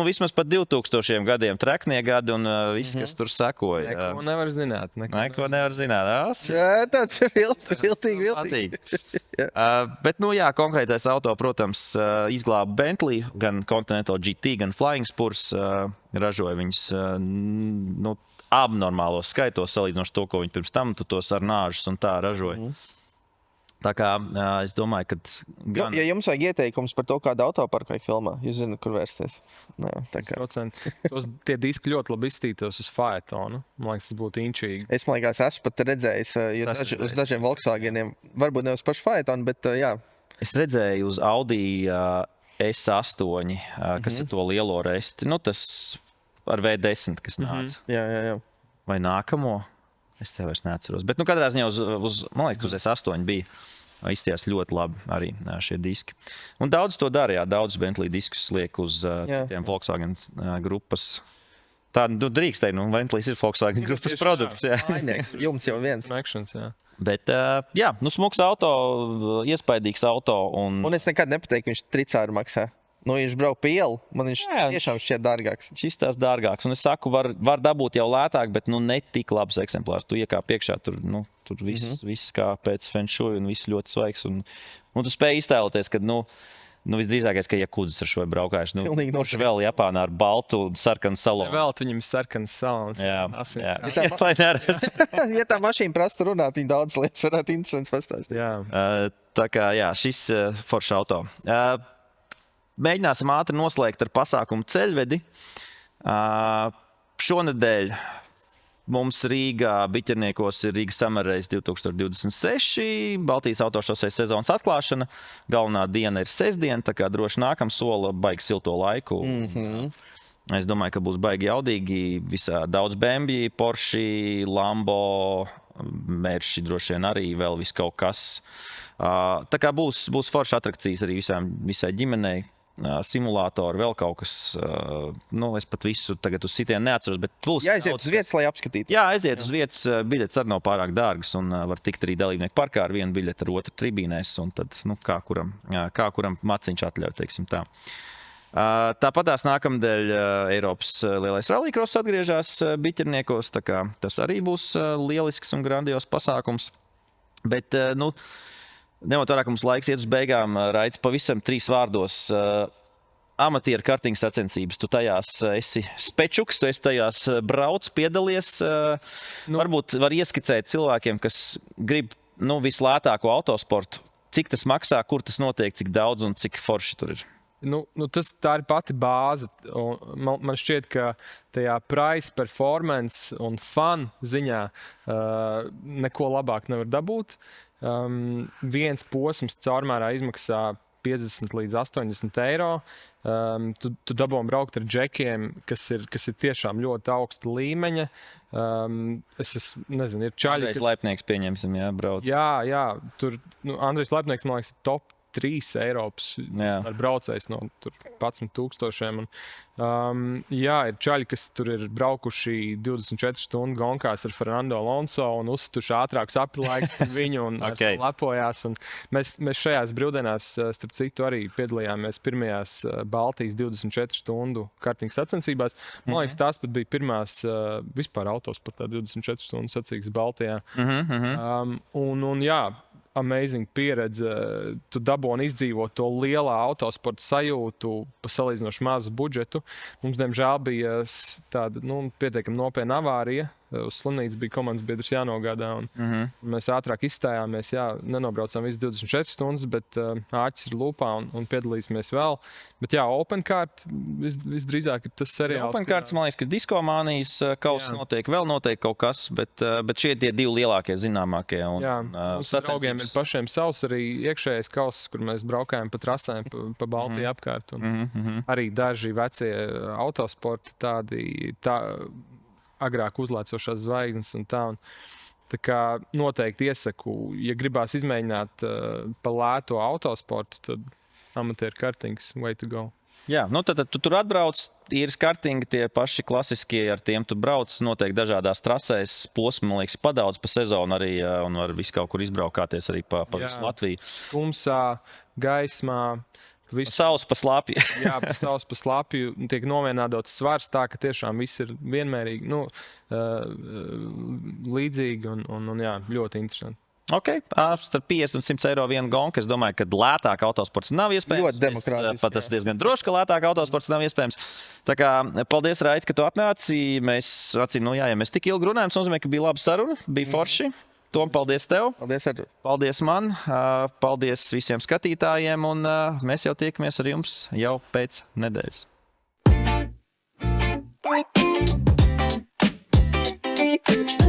Vismaz par 2000 gadiem, treknie gadi un viss, kas tur sekoja. Neko nevar zināt. Neko nevar zināt. Jā, tāds viltīgi. Bet, konkrētais auto, protams, izglāba Bentley, gan Continental GT, gan Flying Spurs. Ražoja viņus abnormālos skaitos, salīdzinoši to, ko viņi pirms tam tos ar nāžas un tā ražoja. Tā kā es domāju, ka Ja jums vajag ieteikums par to, kādu autoparku vajag filmā, jūs zināt, kur vērsties. Tie diski ļoti labi izstītos uz Phaetonu. Man liekas, tas būtu inčīgi. Es, man liekas, esmu pat redzējis, uz dažiem Volkswageniem, varbūt ne uz pašu Phaetonu, bet jā. Es redzēju uz Audi S8, kas ir to lielo resti. Tas ar V10, kas nāca. Jā. Vai nākamo? Es tev vairs neatceros. Bet, katrā ziņā man liekas, uz S8 bija izties ļoti labi arī šie diski. Un daudz to dara, daudz Bentley diskus liek uz citiem Volkswagen grupas. Tā, drīkstēji, Bentley ir Volkswagen grupas produkts. Jums jau viens. Bet, smuks auto, iespaidīgs auto. Un es nekad nepateiktu, ka viņš tricāru maksā. Viņš brauc pa ielu, man viņš tiešām šķiet dārgāks. Šis tās dārgāks. Un es saku, var dabūt jau lētāk, bet ne tik labs eksemplārs. Tu iekāp iekšā, tur viss kā pēc feng shui un viss ļoti svaigs. Un tu spēj iztēloties, ka Visdrīzākais, ka Jakudis ar šo ir braukājuši. Pilnīgi Kurš vēl Japānā ar baltu un sarkanu salonu. Vēl viņam ir sarkanas salons. Jā. Lai neredz. Ja tā mašīna prasta runāt, viņa daudz lietas varētu interesants pastāstīt. Jā. Tā kā, šis foršs auto. Mēģināsim ātri noslēgt ar pasākumu ceļvedi. Šonedēļ mums Rīgā Biķerniekos ir Rīgas Summer Race 2026, Baltijas autošosejas sezonas atklāšana. Galvenā diena ir sestdiena, tā kā droši nākam sola baigi silto laiku. Es domāju, ka būs baigi jaudīgi. Visā daudz BMW, Porsche, Lambo, Merši droši vien arī vēl viss kaut kas. Tā kā būs forša atrakcijas arī visai ģimenei. Simulātori, vēl kaut kas. Es pat visu tagad uz sitienu neatceros, bet būs. Jāaiziet uz vietas, lai apskatītu. Jā, aiziet uz vietas. Biļetes arī nav pārāk dārgas un var tikt arī dalībnieku parkā ar vienu biļeti, ar otru tribīnēs. Un tad, kā kuram maciņš atļauj, teiksim tā. Tāpatās nākamdēļ Eiropas lielais rallycross atgriežas Biķerniekos, tā kā tas arī būs lielisks un grandios pasākums. Bet, ņemot vērā, ka mums laiks iet uz beigām, Raiti, pavisam 3 vārdos. Amatieru kartinga sacensības, tu tajās esi spečuks, tu esi tajās brauc, piedalies. Varbūt var ieskicēt cilvēkiem, kas grib vislētāko autosportu, cik tas maksā, kur tas notiek, cik daudz un cik forši tur ir. Tā ir pati bāze. Man šķiet, ka tajā price, performance un fun ziņā neko labāk nevar dabūt. Viens posms caurmērā izmaksā 50 līdz 80 eiro. Tu dabū braukt ar džekiem, kas ir tiešām ļoti augsta līmeņa. Es nezinu, ir čaļi, Andrejs Laipnieks pieņemsim, brauc. Jā, tur Andrejs Laipnieks, man liekas, ir top 3 Eiropas braucējs no 11,000. Ir čaļi, kas tur ir braukuši 24 stundu gonkās ar Fernando Alonso un uzstuši ātrākus apilaikus par viņu un lepojās. Un mēs šajās brīvdienās, starp citu, arī piedalījāmies pirmajās Baltijas 24 stundu kartinga sacensībās. Man liekas, tās pat bija pirmās vispār autosportā 24 stundu sacīgas Baltijā. Amazing pieredze. Tu dabūni izdzīvot to lielā autosporta sajūtu pa salīdzinoši mazu budžetu. Mums, diemžēl, bija tāda pietiekami nopietna avārija. Uz slimnīcu bija komandas biedrs jānogādā. Mēs ātrāk izstājāmies. Nenobraucām visu 24 stundas, bet āķis ir lūpā un piedalīsimies vēl. Bet Open Kart visdrīzāk ir tas seriāls. Open Karts, man liekas, ka diskomānijas kauss notiek, vēl notiek kaut kas, bet šie tie 2 lielākie zināmākie. Mums draugiem ir pašiem savs arī iekšējais kauss, kur mēs braukājam pa trasēm, pa Baltiju apkārt. Arī daži vecie autosporti tādi agrāk uzlēcošās zvaigznes un tā. Tā kā noteikti iesaku, ja gribās izmēģināt pa lēto autosportu, tad amatieru kartings, way to go. Jā, tad tu tur atbrauc, īres kartingi, tie paši klasiskie, ar tiem tu brauc, noteikti dažādās trasēs, posmi, man liekas, padaudz pa sezonu arī, un var visu kaut kur izbraukāties arī pa visu Latviju. Tumsā, gaismā, Saules pa slāpju. Saules pa slāpju tiek novienādots svars tā, ka tiešām viss ir vienmērīgi, līdzīgi un ļoti interesanti. Starp 50 un 100 eiro vienu gonku. Es domāju, ka lētāk autosports nav iespējams. Ļoti demokrātiski. Pat tas diezgan droši, ka lētāk autosports nav iespējams. Tā kā paldies, Raiti, ka tu atnāci. Mēs tik ilgi runājam, tas nozīmē, ka bija laba saruna, bija forši. Tom, paldies tev. Paldies, Artur. Paldies man. Paldies visiem skatītājiem. Un mēs jau tiekamies ar jums jau pēc nedēļas. Thank you.